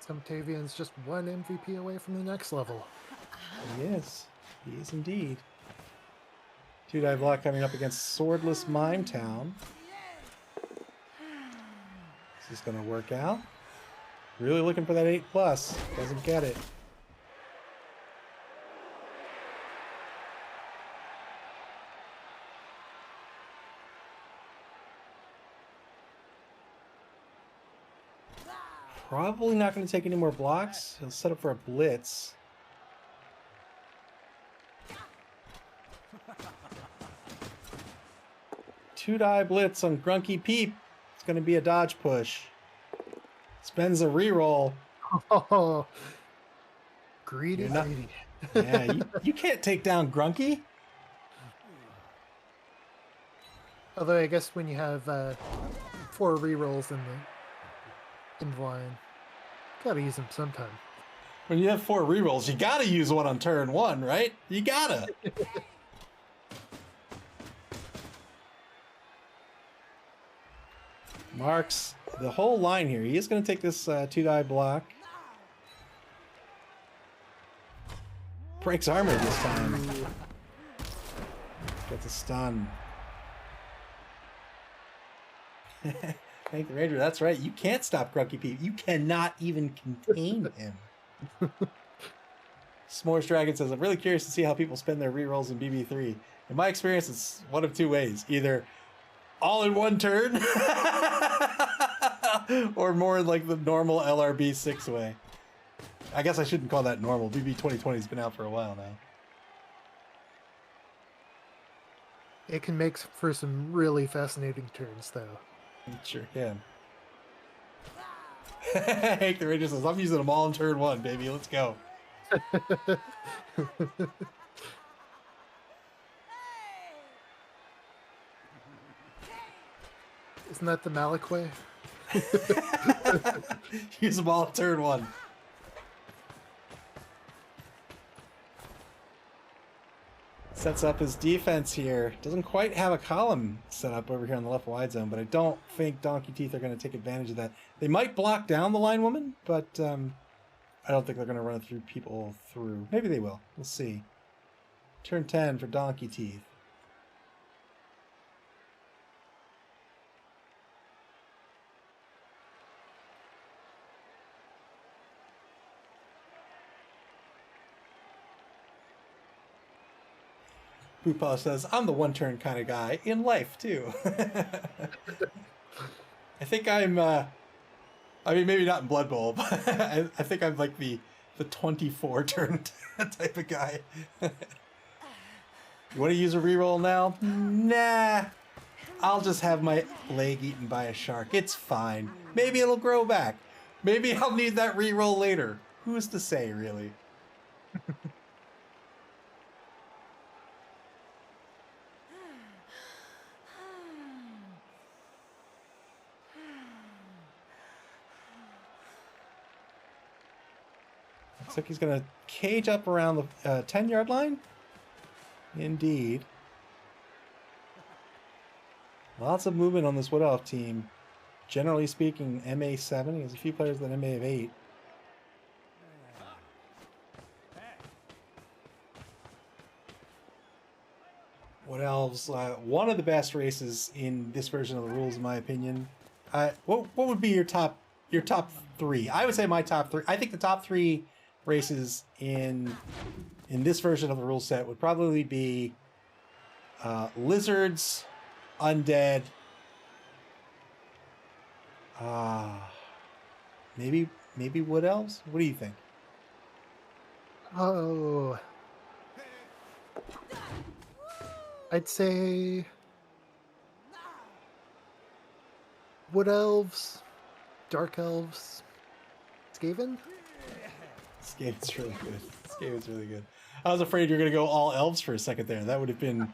Stumptavian's just 1 MVP away from the next level. He is. He is indeed. Two-dive block coming up against Swordless Mime Town. Is this going to work out? Really looking for that 8+. Doesn't get it. Probably not going to take any more blocks. He'll set up for a blitz. Two-die blitz on Grunky Peep. It's going to be a dodge push. Spends a reroll. Oh, greedy, greedy. Yeah, you can't take down Grunky. Although I guess when you have 4 rerolls in the line, gotta use them sometime. When you have 4 rerolls, you gotta use one on turn 1, right? You gotta. Marks the whole line here. He is going to take this 2-die block. Breaks armor this time. Gets a stun. Hank the Ranger, that's right. You can't stop Grunky Pete. You cannot even contain him. S'mores Dragon says, I'm really curious to see how people spend their rerolls in BB3. In my experience, it's one of 2 ways. Either all in one turn, or more like the normal LRB 6 way. I guess I shouldn't call that normal. BB 2020 has been out for a while now. It can make for some really fascinating turns, though. It sure can. Hank the Ranger says, I'm using them all in turn 1, baby. Let's go. Isn't that the Malik way? Use the ball, turn 1. Sets up his defense here. Doesn't quite have a column set up over here on the left wide zone, but I don't think Donkey Teeth are going to take advantage of that. They might block down the line woman, but I don't think they're going to run through people through. Maybe they will. We'll see. Turn 10 for Donkey Teeth. Poopaw says, I'm the one-turn kind of guy in life, too. I think I'm, I mean, maybe not in Blood Bowl, but I think I'm like the 24-turn type of guy. You want to use a reroll now? Nah. I'll just have my leg eaten by a shark. It's fine. Maybe it'll grow back. Maybe I'll need that reroll later. Who's to say, really? Looks like he's going to cage up around the 10-yard line. Indeed. Lots of movement on this Wood Elf team. Generally speaking, MA 7. He has a few players that MA of 8. Wood Elves, one of the best races in this version of the rules, in my opinion. What would be your top 3? I would say my top 3. I think the top 3 races in this version of the rule set would probably be lizards, undead, maybe wood elves. What do you think? Oh, I'd say wood elves, dark elves, Skaven. Skaven's really good. Skaven's really good. I was afraid you were going to go all elves for a second there. That would have been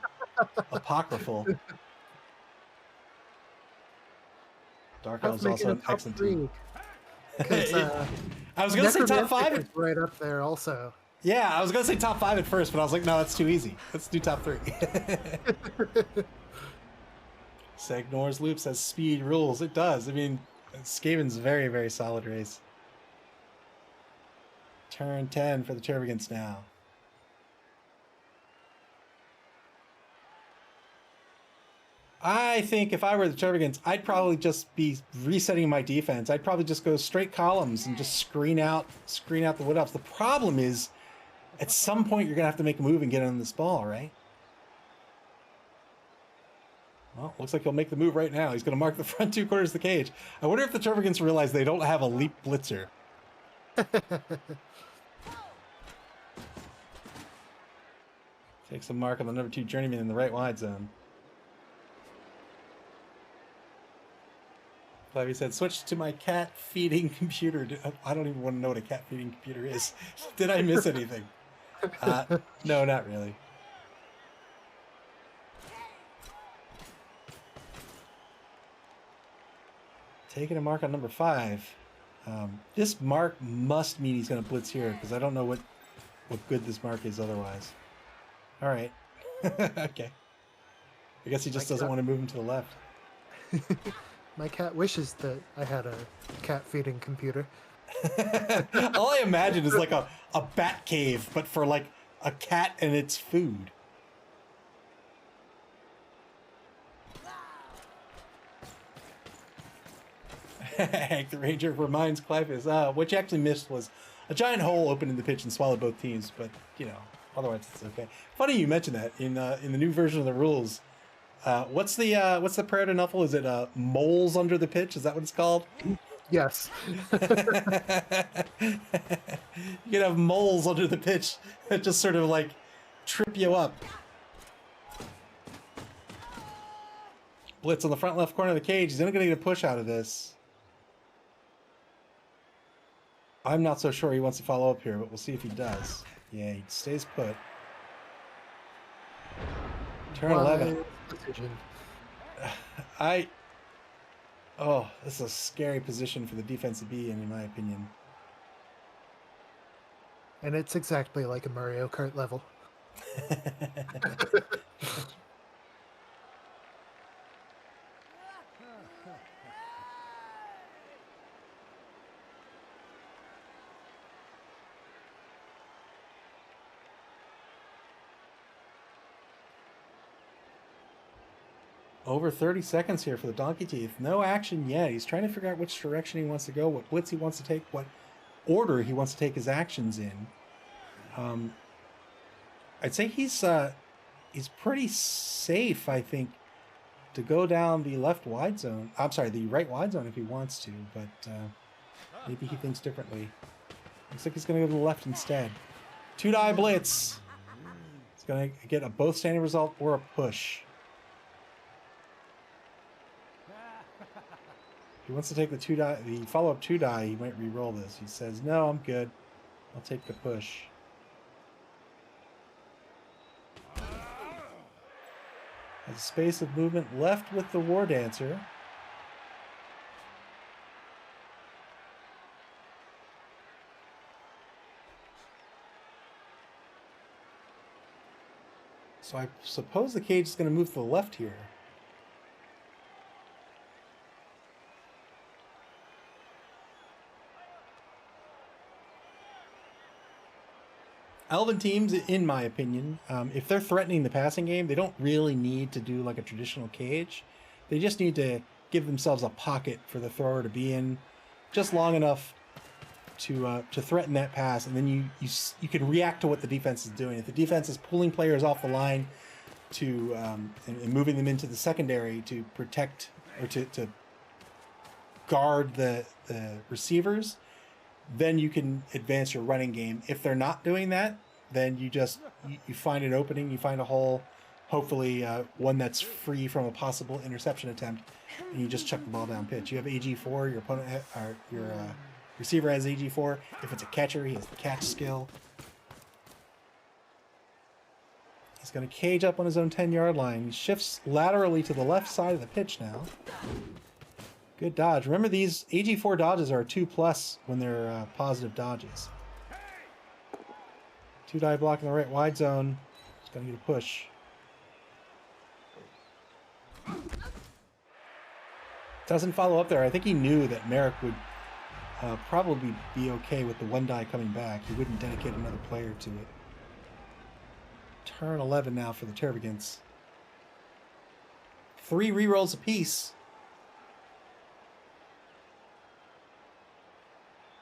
apocryphal. Dark elves also an excellent team. I was going to say top 5. Right up there also. Yeah, I was going to say top 5 at first, but I was like, no, that's too easy. Let's do top 3. Sagnor's Loop says speed rules. It does. I mean, Skaven's a very, very solid race. Turn 10 for the Tervagants now. I think if I were the Tervagants, I'd probably just be resetting my defense. I'd probably just go straight columns and just screen out the Wood Elves. The problem is, at some point, you're going to have to make a move and get on this ball, right? Well, looks like he'll make the move right now. He's going to mark the front 2 quarters of the cage. I wonder if the Tervagants realize they don't have a leap blitzer. Takes a mark on the number 2 journeyman in the right wide zone. Flavie said, switch to my cat feeding computer. I don't even want to know what a cat feeding computer is. Did I miss anything? No, not really. Taking a mark on number 5. This mark must mean he's going to blitz here, because I don't know what good this mark is otherwise. All right. Okay. I guess he just doesn't want to move him to the left. My cat wishes that I had a cat feeding computer. All I imagine is like a bat cave, but for like a cat and its food. Hank the Ranger reminds Clive what you actually missed was a giant hole opened in the pitch and swallowed both teams, but you know, otherwise it's okay. Funny you mentioned that in the new version of the rules. What's the prayer to Nuffle? Is it moles under the pitch? Is that what it's called? Yes. You can have moles under the pitch that just sort of like trip you up. Blitz on the front left corner of the cage. He's only going to get a push out of this. I'm not so sure he wants to follow up here, but we'll see if he does. Yeah, he stays put. Turn 11. Decision. Oh, this is a scary position for the defense to be in my opinion. And it's exactly like a Mario Kart level. Over 30 seconds here for the Donkey Teeth. No action yet. He's trying to figure out which direction he wants to go, what blitz he wants to take, what order he wants to take his actions in. I'd say he's pretty safe, I think, to go down the left wide zone. I'm sorry, the right wide zone if he wants to, but maybe he thinks differently. Looks like he's going to go to the left instead. 2-die blitz. He's going to get a both standing result or a push. If he wants to take the follow-up 2-die, he might re-roll this. He says, no, I'm good. I'll take the push. Has a space of movement left with the War Dancer. So I suppose the cage is going to move to the left here. Elven teams, in my opinion, if they're threatening the passing game, they don't really need to do like a traditional cage. They just need to give themselves a pocket for the thrower to be in, just long enough to threaten that pass, and then you can react to what the defense is doing. If the defense is pulling players off the line to and moving them into the secondary to protect or to guard the receivers, then you can advance your running game. If they're not doing that, then you find an opening, you find a hole, hopefully one that's free from a possible interception attempt, and you just chuck the ball down pitch. You have AG4, your opponent, your receiver has AG4. If it's a catcher, he has the catch skill. He's going to cage up on his own 10-yard line. He shifts laterally to the left side of the pitch now. Good dodge. Remember, these AG4 dodges are 2+ when they're positive dodges. 2-die block in the right wide zone. He's going to get a push. Doesn't follow up there. I think he knew that Merrick would probably be okay with the 1-die coming back. He wouldn't dedicate another player to it. Turn 11 now for the Tervagants. 3 rerolls apiece.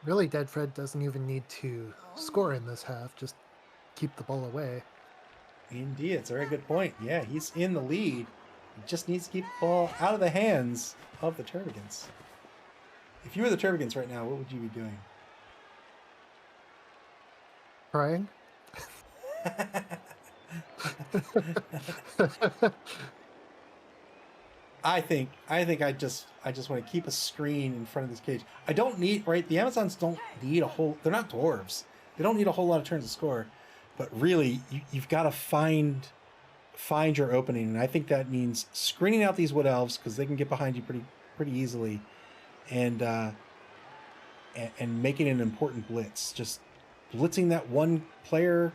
Really, Dead Fred doesn't even need to score in this half, just keep the ball away. Indeed, it's a very good point. Yeah, he's in the lead. He just needs to keep the ball out of the hands of the Tervagants. If you were the Tervagants right now, what would you be doing? Crying? I think I just want to keep a screen in front of this cage. I don't need, right? The Amazons don't need a whole, they're not dwarves. They don't need a whole lot of turns to score, but really you've got to find your opening. And I think that means screening out these Wood Elves because they can get behind you pretty easily, and making an important blitz. Just blitzing that one player,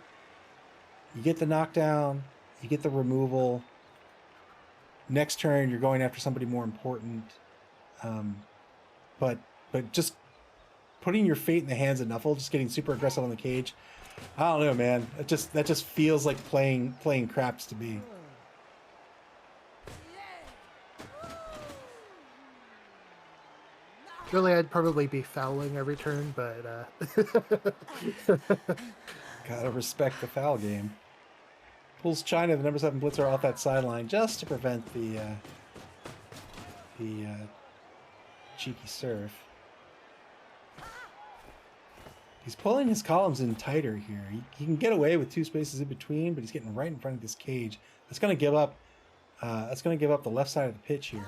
you get the knockdown, you get the removal. Next turn, you're going after somebody more important. But just putting your fate in the hands of Nuffle, just getting super aggressive on the cage. I don't know, man. That just feels like playing craps to me. Really, I'd probably be fouling every turn, but Gotta respect the foul game. Pulls China, the number 7 blitzer, off that sideline just to prevent the cheeky serve. He's pulling his columns in tighter here. He can get away with 2 spaces in between, but he's getting right in front of this cage. That's going to give up. That's going to give up the left side of the pitch here.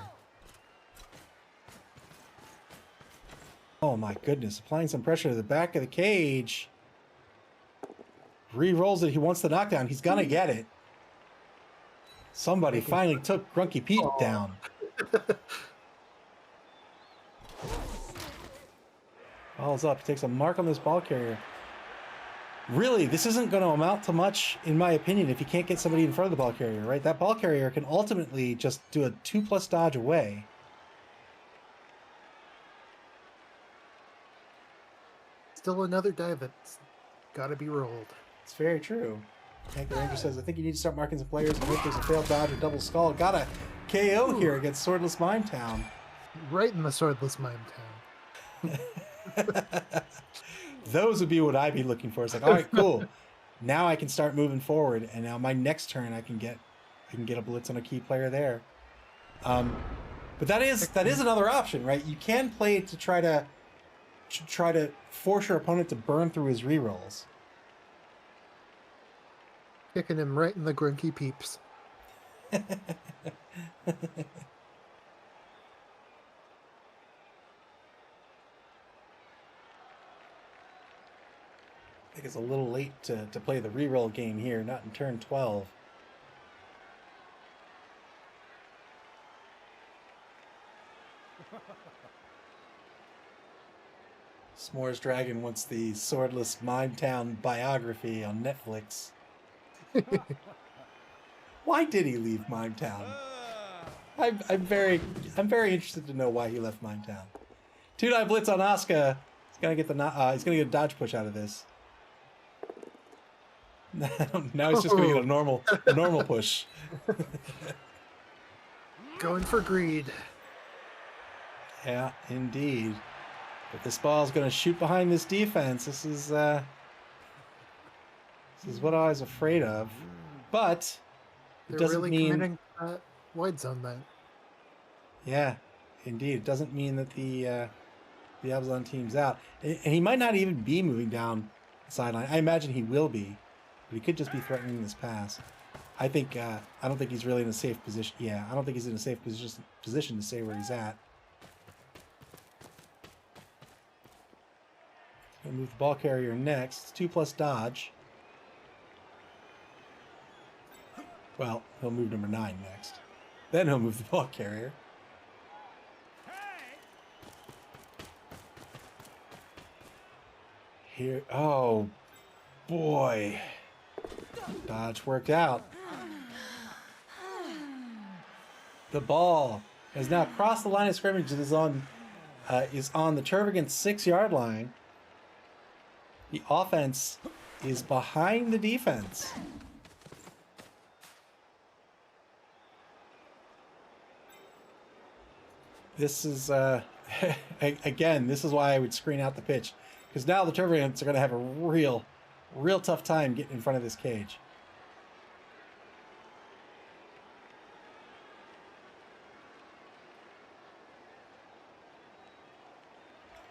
Oh my goodness! Applying some pressure to the back of the cage. Re-rolls it. He wants the knockdown. He's gonna get it. Somebody finally took Grunky Pete down. Ball's up. He takes a mark on this ball carrier. Really, this isn't going to amount to much, in my opinion, if you can't get somebody in front of the ball carrier, right? That ball carrier can ultimately just do a 2+ dodge away. Still another die that's got to be rolled. It's very true. Hank the Ranger says, I think you need to start marking some players and hope there's a failed dodge or double skull. Got a KO here against Swordless Mime Town. Right in the Swordless Mime Town. Those would be what I'd be looking for. It's like, all right, cool. Now I can start moving forward, and now my next turn I can get a blitz on a key player there. But that is another option, right? You can play it to try to force your opponent to burn through his rerolls. Kicking him right in the grunky peeps. I think it's a little late to play the reroll game here, not in turn 12. S'mores Dragon wants the Swordless Mime Town biography on Netflix. Why did he leave Mime Town? I'm very interested to know why he left Mime Town. 2-die blitz on Asuka. He's gonna get a dodge push out of this. Now he's just gonna get a normal push. Going for greed. Yeah, indeed. But this ball's gonna shoot behind this defense. This is what I was afraid of. But it doesn't really mean committing wide zone then. Yeah, indeed. It doesn't mean that the Absalon team's out. And he might not even be moving down the sideline. I imagine he will be. But he could just be threatening this pass. I don't think he's really in a safe position. Yeah, I don't think he's in a safe position to say where he's at. Gonna move the ball carrier next. 2+ dodge. Well, he'll move number 9 next. Then he'll move the ball carrier. Here, oh boy. Dodge worked out. The ball has now crossed the line of scrimmage and is on the Tervagants' 6-yard line. The offense is behind the defense. This is, again, this is why I would screen out the pitch. Because now the Tervagants are going to have a real tough time getting in front of this cage.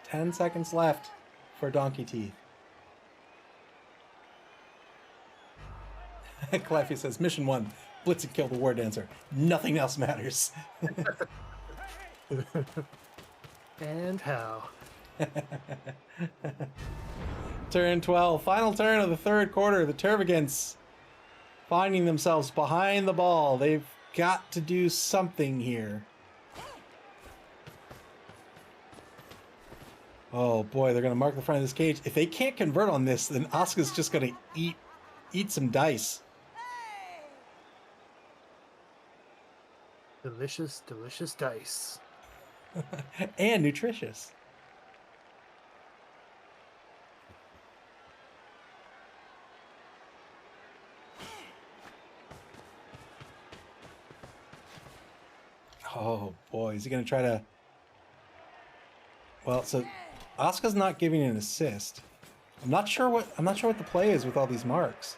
Ten seconds left for Donkey Teeth. Cleffy says, Mission 1, blitz and kill the war dancer. Nothing else matters. And how? Turn 12, final turn of the third quarter. The Tervagants finding themselves behind the ball. They've got to do something here. Oh boy, they're going to mark the front of this cage. If they can't convert on this, then Asuka's just going to eat some dice. Delicious, delicious dice. And nutritious. Oh boy, is he going to try to... Well, so Asuka's not giving an assist. I'm not sure what the play is with all these marks.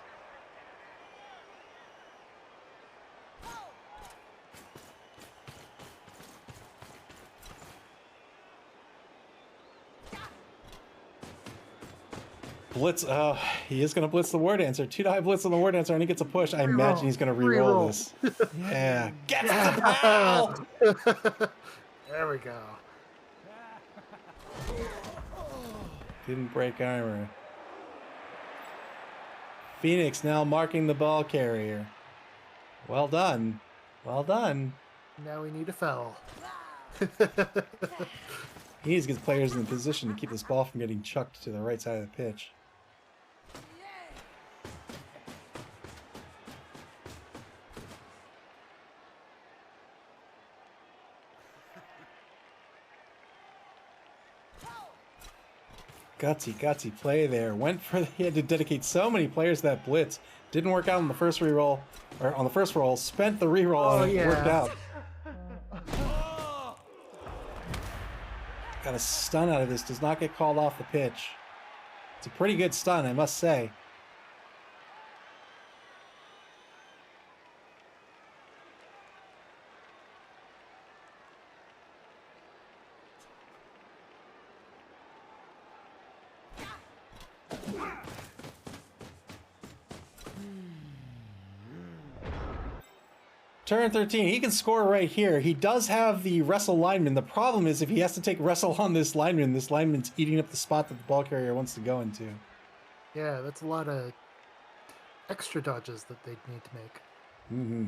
Blitz, he is going to blitz the War Dancer. 2-die blitz on the War Dancer, and he gets a push. I imagine he's going to re-roll this. Yeah. Gets the pal! There we go. Didn't break armor. Phoenix now marking the ball carrier. Well done. Well done. Now we need a foul. He needs to get players in the position to keep this ball from getting chucked to the right side of the pitch. Gutsy play there. He had to dedicate so many players to that blitz. Didn't work out on the first reroll, or on the first roll. Spent the reroll and it worked out. Got a stun out of this. Does not get called off the pitch. It's a pretty good stun, I must say. Turn 13, he can score right here. He does have the wrestle lineman. The problem is if he has to take wrestle on this lineman's eating up the spot that the ball carrier wants to go into. Yeah, that's a lot of extra dodges that they'd need to make. Mm-hmm.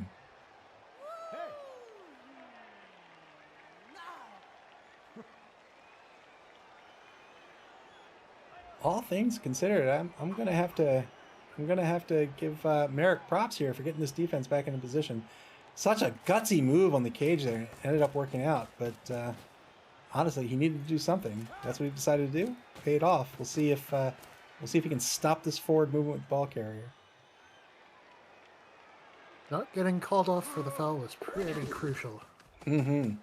All things considered, I'm gonna have to give Merrick props here for getting this defense back into position. Such a gutsy move on the cage there. It ended up working out, but honestly, he needed to do something. That's what he decided to do. Paid off. We'll see if he can stop this forward movement with the ball carrier. Not getting called off for the foul was pretty crucial. Mm-hmm.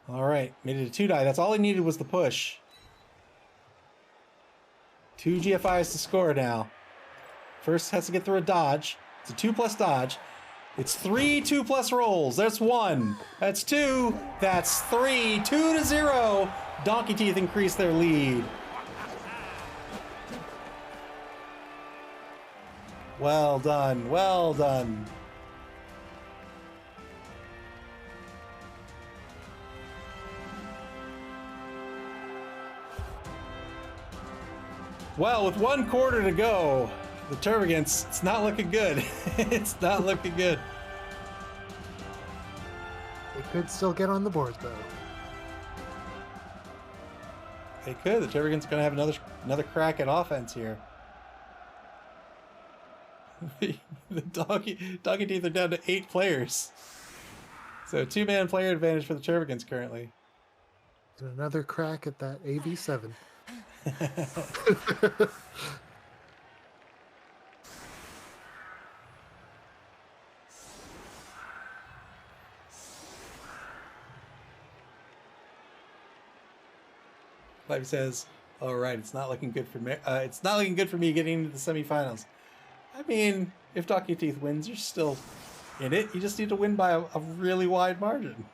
All right, made it a 2-die. That's all he needed was the push. 2 GFIs to score now. First has to get through a dodge. It's a 2+ dodge. It's 3 2+ rolls. That's 1. That's 2. That's 3. 2-0. Donkey Teeth increase their lead. Well done. Well done. Well, with 1 quarter to go, the Tervagants, it's not looking good. It's not looking good. They could still get on the board, though. They could. The Tervagants are going to have another crack at offense here. The Doggy Teeth are down to 8 players. So 2-man player advantage for the Tervagants currently. Another crack at that AV7. Life says, "All right, it's not looking good for me. It's not looking good for me getting into the semifinals." I mean, if Donkey Teeth wins, you're still in it. You just need to win by a really wide margin.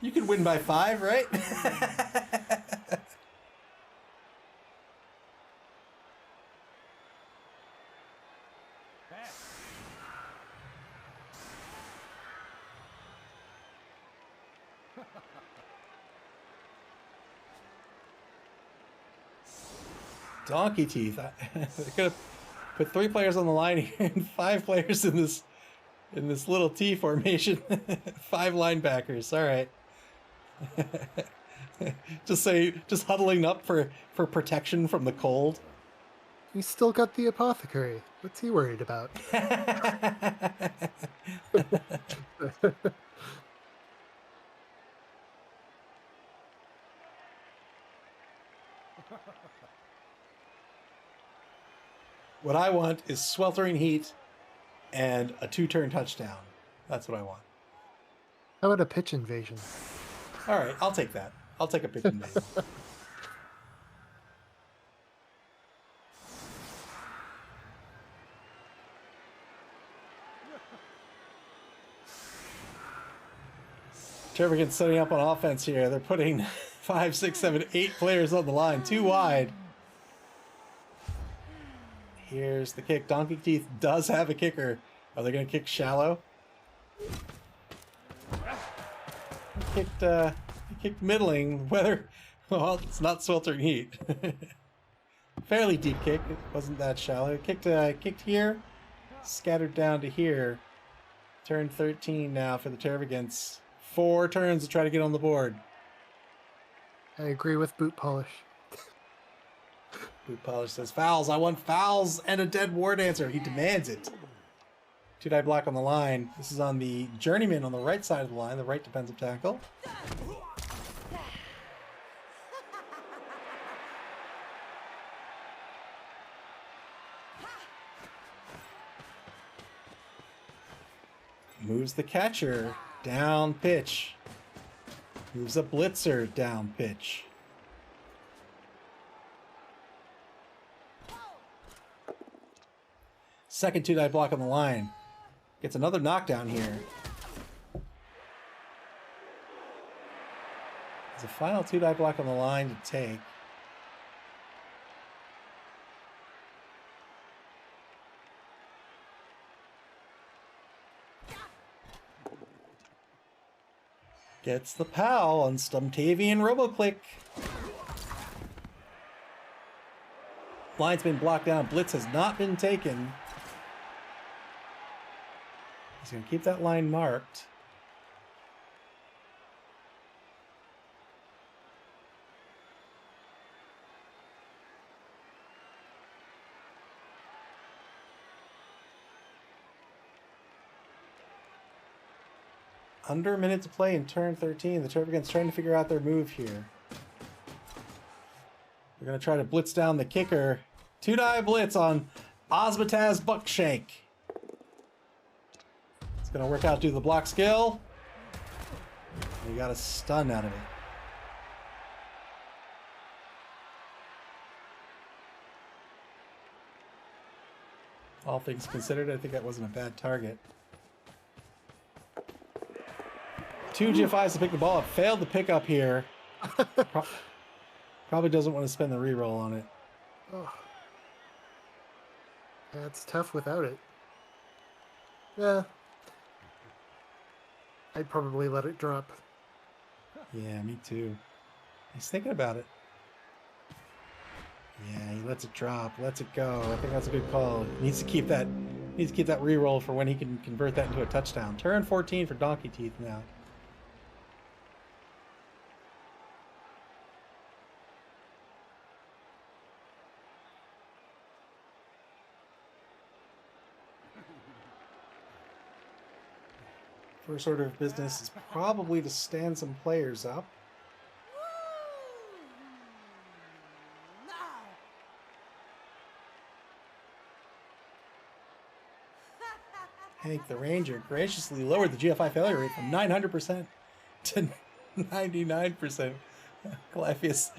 You could win by 5, right? Donkey Teeth. They could have put 3 players on the line here and 5 players in this little T formation. 5 linebackers. All right. just huddling up for protection from the cold. He's still got the apothecary. What's he worried about? What I want is sweltering heat and a 2-turn touchdown. That's what I want. How about a pitch invasion? All right, I'll take that. I'll take a pitch invasion. Tervagants setting up on offense here. They're putting 5, 6, 7, 8 players on the line, 2 wide. Here's the kick. Donkey Teeth does have a kicker. Are they going to kick shallow? He kicked middling. Well, it's not sweltering heat. Fairly deep kick. It wasn't that shallow. Kicked here. scattered down to here. Turn 13 now for the Tervagants. 4 turns to try to get on the board. I agree with Boot Polish. Boot Polish says, fouls. I want fouls and a dead war dancer. He demands it. 2-die block on the line. This is on the Journeyman on the right side of the line, the right defensive tackle. Moves the catcher down pitch. Moves a blitzer down pitch. Second 2-die block on the line. Gets another knockdown here. There's a final 2-die block on the line to take. Gets the POW on Stumtavian Roboclick. Line's been blocked down. Blitz has not been taken. He's going to keep that line marked. Under a minute to play in turn 13. The Tervagants trying to figure out their move here. We're going to try to blitz down the kicker. 2-die blitz on Osbataz Buckshank. It's going to work out due to the block skill. We got a stun out of it. All things considered, I think that wasn't a bad target. 2 GFIs to pick the ball up. Failed to pick up here. Probably doesn't want to spend the reroll on it. Oh. Yeah, it's tough without it. Yeah. I'd probably let it drop. Yeah, me too. He's thinking about it. Yeah, he lets it drop, lets it go. I think that's a good call. Needs to keep that reroll for when he can convert that into a touchdown. Turn 14 for Donkey Teeth now. First order of business is probably to stand some players up. Hank the Ranger graciously lowered the GFI failure rate from 900% to 99%. Glyphius,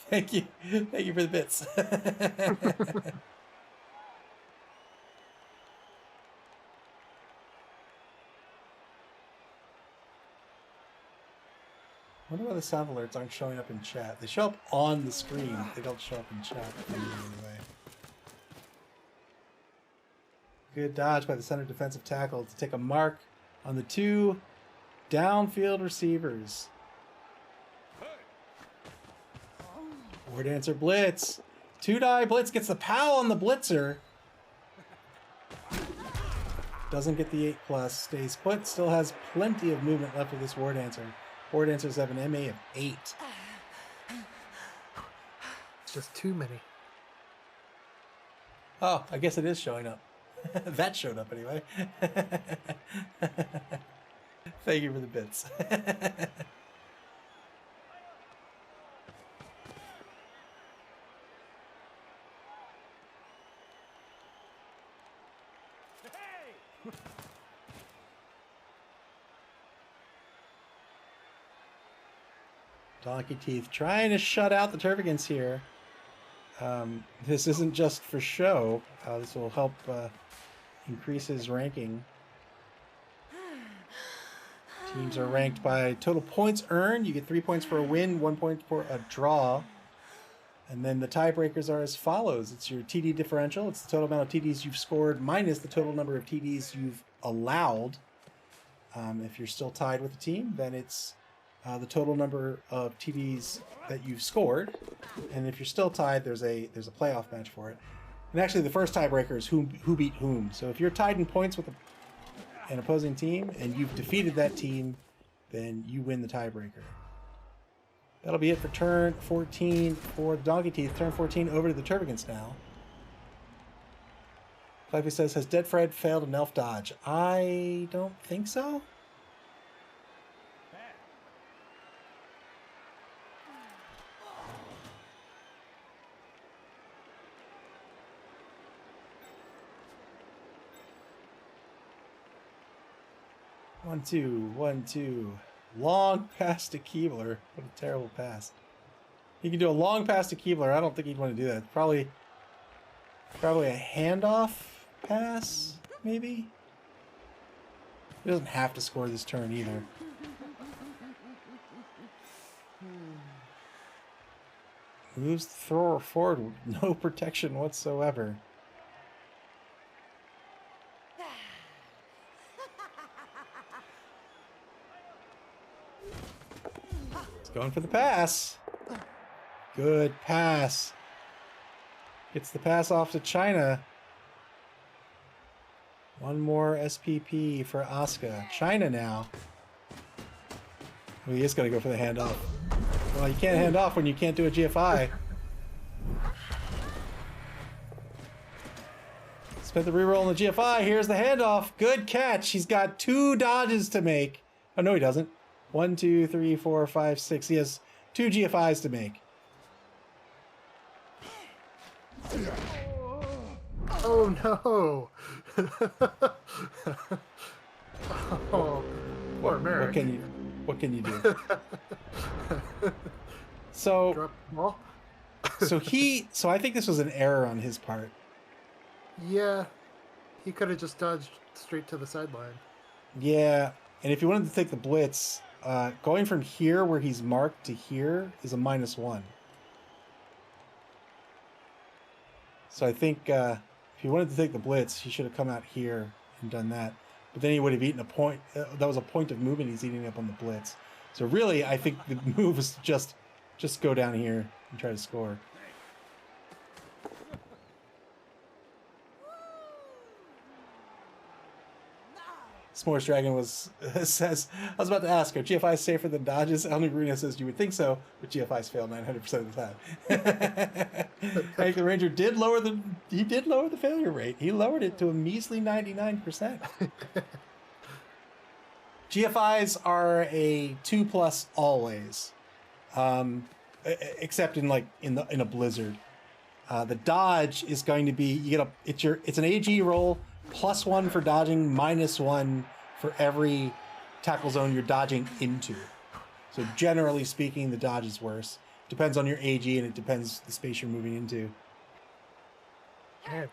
thank you for the bits. I wonder why the sound alerts aren't showing up in chat. They show up on the screen. They don't show up in chat anyway. Good dodge by the center defensive tackle to take a mark on the 2 downfield receivers. War Dancer blitz. 2-die blitz gets the POW on the blitzer. Doesn't get the 8+. Stays put. Still has plenty of movement left with this War Dancer. War Dancers have an MA of 8. It's just too many. Oh, I guess it is showing up. That showed up anyway. Thank you for the bits. Donkey Teeth trying to shut out the Tervagants here. This isn't just for show. This will help increase his ranking. Teams are ranked by total points earned. You get 3 points for a win, 1 point for a draw. And then the tiebreakers are as follows. It's your TD differential. It's the total amount of TDs you've scored minus the total number of TDs you've allowed. If you're still tied with the team, then it's the total number of TDs that you've scored. And if you're still tied, there's a playoff match for it. And actually, the first tiebreaker is who beat whom. So if you're tied in points with an opposing team and you've defeated that team, then you win the tiebreaker. That'll be it for turn 14 for the Donkey Teeth. Turn 14 over to the Tervagants now. Clivey says, has Dead Fred failed an elf dodge? I don't think so. One, two, 1, 2. Long pass to Keebler. What a terrible pass. He can do a long pass to Keebler. I don't think he'd want to do that. Probably a handoff pass, maybe? He doesn't have to score this turn either. Moves the thrower forward with no protection whatsoever. Going for the pass. Good pass. Gets the pass off to China. One more SPP for Asuka. China now. Well, he is going to go for the handoff. Well, you can't hand off when you can't do a GFI. Spent the reroll on the GFI. Here's the handoff. Good catch. He's got 2 dodges to make. Oh, no, he doesn't. 1, 2, 3, 4, 5, 6. He has 2 GFIs to make. Oh no! Oh, poor Merrick. What can you do? So, Drop the ball. so I think this was an error on his part. Yeah, he could have just dodged straight to the sideline. Yeah, and if you wanted to take the blitz, going from here where he's marked to here is a -1. So I think if he wanted to take the blitz, he should have come out here and done that. But then he would have eaten a point. That was a point of movement he's eating up on the blitz. So really, I think the move is just go down here and try to score. S'mores Dragon says, I was about to ask, are GFIs safer than dodges? El Negrino says, you would think so, but GFIs fail 900% of the time. Hank the Ranger did lower the failure rate. He lowered it to a measly 99%. GFIs are a 2+ always, except in a blizzard. The dodge is going to be it's an AG roll. +1 for dodging, -1 for every tackle zone you're dodging into. So generally speaking, the dodge is worse. Depends on your AG and it depends the space you're moving into. Man,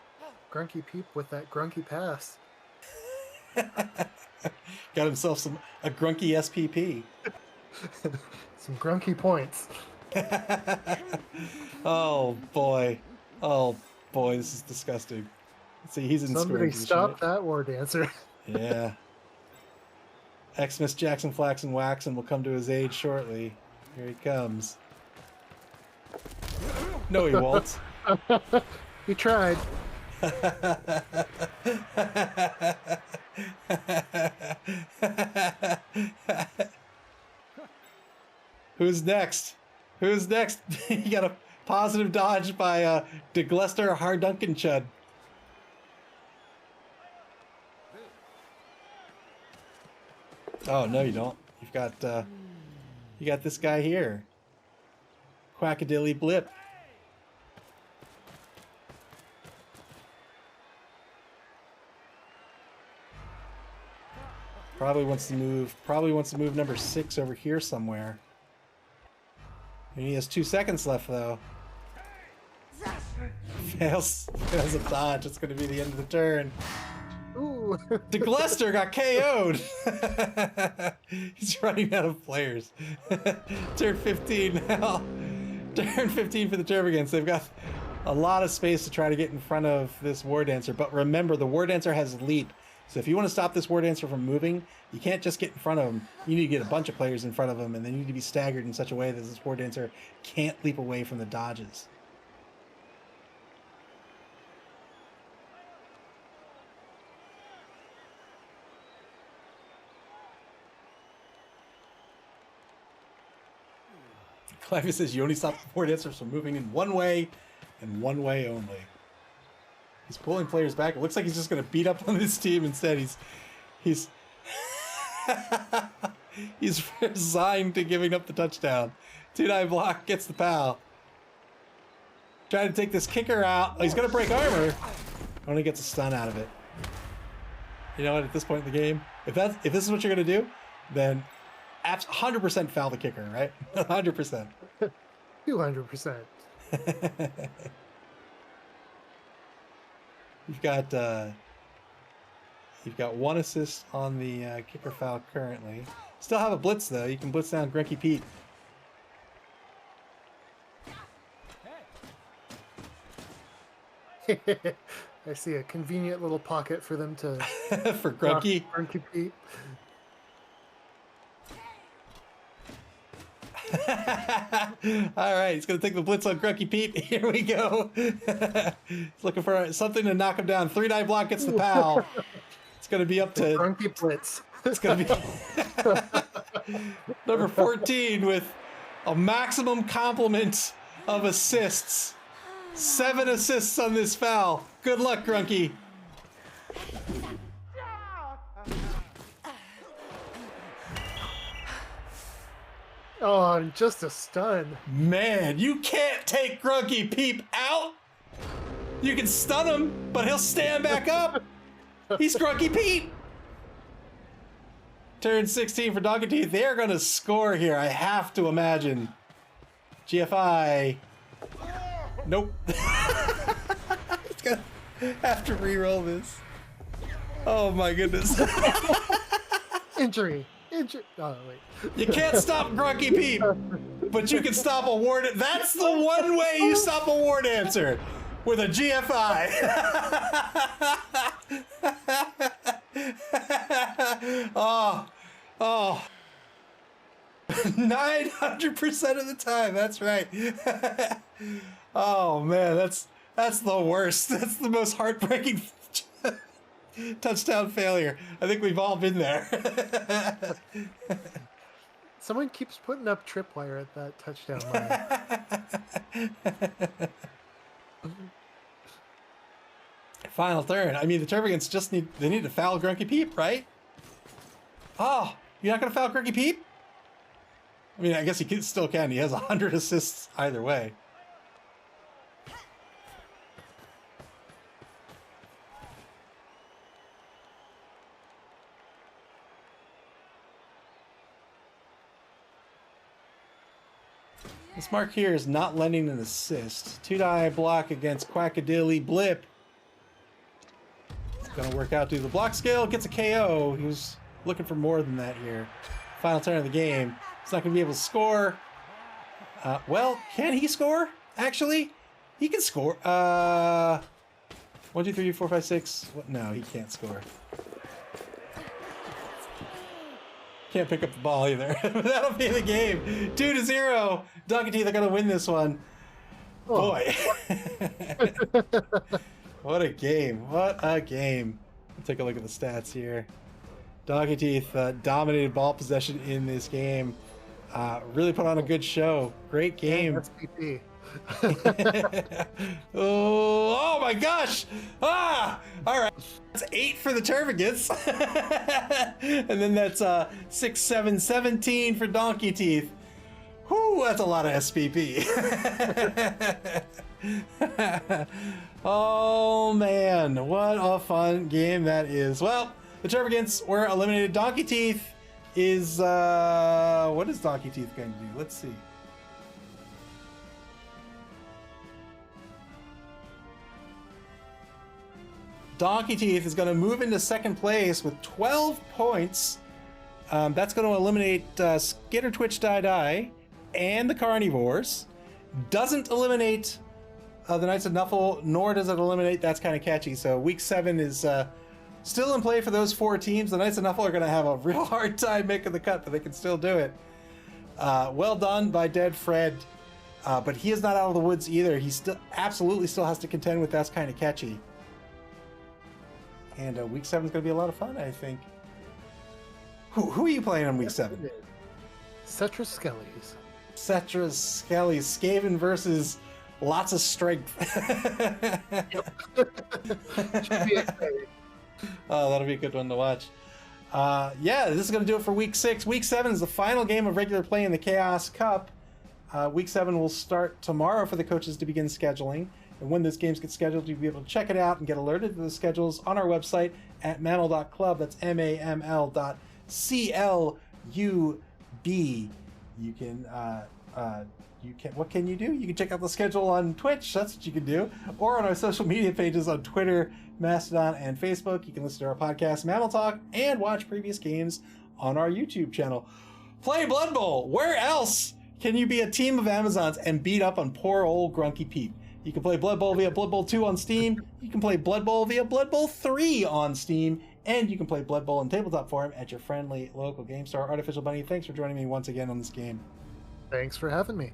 Grunky Peep with that grunky pass. Got himself a grunky SPP. Some grunky points. Oh boy, this is disgusting. See, he's in Somebody stop that war dancer. Yeah. Xmas Jackson Flax and Wax and will come to his aid shortly. Here he comes. No, he won't. He tried. Who's next? Who's next? You got a positive dodge by DeGlester Hardunkenchud. Oh no, you don't. You got this guy here. Quackadilly Blip. Probably wants to move number 6 over here somewhere. And he has 2 seconds left though. Fails a dodge. It's going to be the end of the turn. Ooh. DeGlester got KO'd. He's running out of players. Turn 15 now. Turn 15 for the Tervagants. They've got a lot of space to try to get in front of this War Dancer. But remember, the War Dancer has leap. So if you want to stop this War Dancer from moving, you can't just get in front of him. You need to get a bunch of players in front of him, and they need to be staggered in such a way that this War Dancer can't leap away from the dodges. Clive says you only stop the board dancers from moving in one way and one way only. He's pulling players back. It looks like he's just going to beat up on this team instead. He's he's resigned to giving up the touchdown. 2-9 block gets the pal. Trying to take this kicker out. Oh, he's going to break armor. Only gets a stun out of it. You know what? At this point in the game, if this is what you're going to do, then 100% foul the kicker, right? 100%. 200%. You've got one assist on the kicker foul currently. Still have a blitz though. You can blitz down Grunky Pete. I see a convenient little pocket for them to for Grunky. Grunky Pete. All right, he's gonna take the blitz on Grunky Pete. Here we go. He's looking for something to knock him down. 3-9 block gets the pal. It's gonna be up to Grunky Blitz. It's gonna be number 14 with a maximum complement of assists. 7 assists on this foul. Good luck, Grunky. Oh, and just a stun. Man, you can't take Grunky Peep out. You can stun him, but he'll stand back up. He's Grunky Pete. Turn 16 for Donkey Teeth. They're going to score here, I have to imagine. GFI. Nope. It's going to have to re-roll this. Oh my goodness. Injury. Oh, wait. You can't stop Grunky Peep, but you can stop a war. That's the one way you stop a war dancer, with a GFI. Oh. 900% of the time. That's right. Oh man, that's the worst. That's the most heartbreaking touchdown failure. I think we've all been there. Someone keeps putting up tripwire at that touchdown line. Final turn. I mean, the Tervagants just need to foul Grunky Peep, right? Oh, you're not gonna foul Grunky Peep? I mean, I guess he still can. He has 100 assists either way. This mark here is not lending an assist. 2-die block against Quackadilly Blip. It's going to work out due to the block skill. Gets a KO. He was looking for more than that here. Final turn of the game. He's not going to be able to score. Well, can he score? Actually, he can score. 1, 2, 3, 4, 5, 6. What? No, he can't score. Can't pick up the ball either. That'll be the game. 2-0. Donkey Teeth are going to win this one. Oh. Boy. What a game. What a game. We'll take a look at the stats here. Donkey Teeth dominated ball possession in this game. Really put on a good show. Great game. SPP. Oh my gosh! Ah! All right. That's 8 for the Tervagants. And then that's 6, 7, 17 for Donkey Teeth. Whew, that's a lot of SPP. Oh man, what a fun game that is. Well, the Tervagants were eliminated. Donkey Teeth is what is Donkey Teeth going to do? Let's see. Donkey Teeth is going to move into second place with 12 points. That's going to eliminate Skitter Twitch Die Die and the Carnivores. Doesn't eliminate the Knights of Nuffle, nor does it eliminate That's Kind of Catchy. So week 7 is still in play for those 4 teams. The Knights of Nuffle are going to have a real hard time making the cut, but they can still do it. Well done by Dead Fred. But he is not out of the woods either. He still absolutely still has to contend with That's Kind of Catchy. And week 7 is going to be a lot of fun, I think. Who are you playing on week 7? Cetrus Skellies. Cetra, Skelly, Skaven versus lots of strength. Should be exciting. Oh, that'll be a good one to watch. Yeah, this is going to do it for Week 6. Week 7 is the final game of regular play in the Chaos Cup. Week 7 will start tomorrow for the coaches to begin scheduling. And when those games get scheduled, you'll be able to check it out and get alerted to the schedules on our website at maml.club. That's MAML.CLUB. You can, what can you do? You can check out the schedule on Twitch. That's what you can do. Or on our social media pages on Twitter, Mastodon, and Facebook. You can listen to our podcast, Mammal Talk, and watch previous games on our YouTube channel. Play Blood Bowl. Where else can you be a team of Amazons and beat up on poor old Grunky Pete? You can play Blood Bowl via Blood Bowl 2 on Steam. You can play Blood Bowl via Blood Bowl 3 on Steam. And you can play Blood Bowl in tabletop form at your friendly local game store. Artificial Bunny, thanks for joining me once again on this game. Thanks for having me.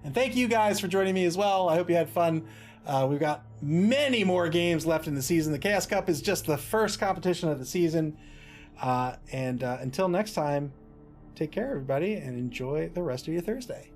And thank you guys for joining me as well. I hope you had fun. We've got many more games left in the season. The Chaos Cup is just the first competition of the season. Until next time, take care, everybody, and enjoy the rest of your Thursday.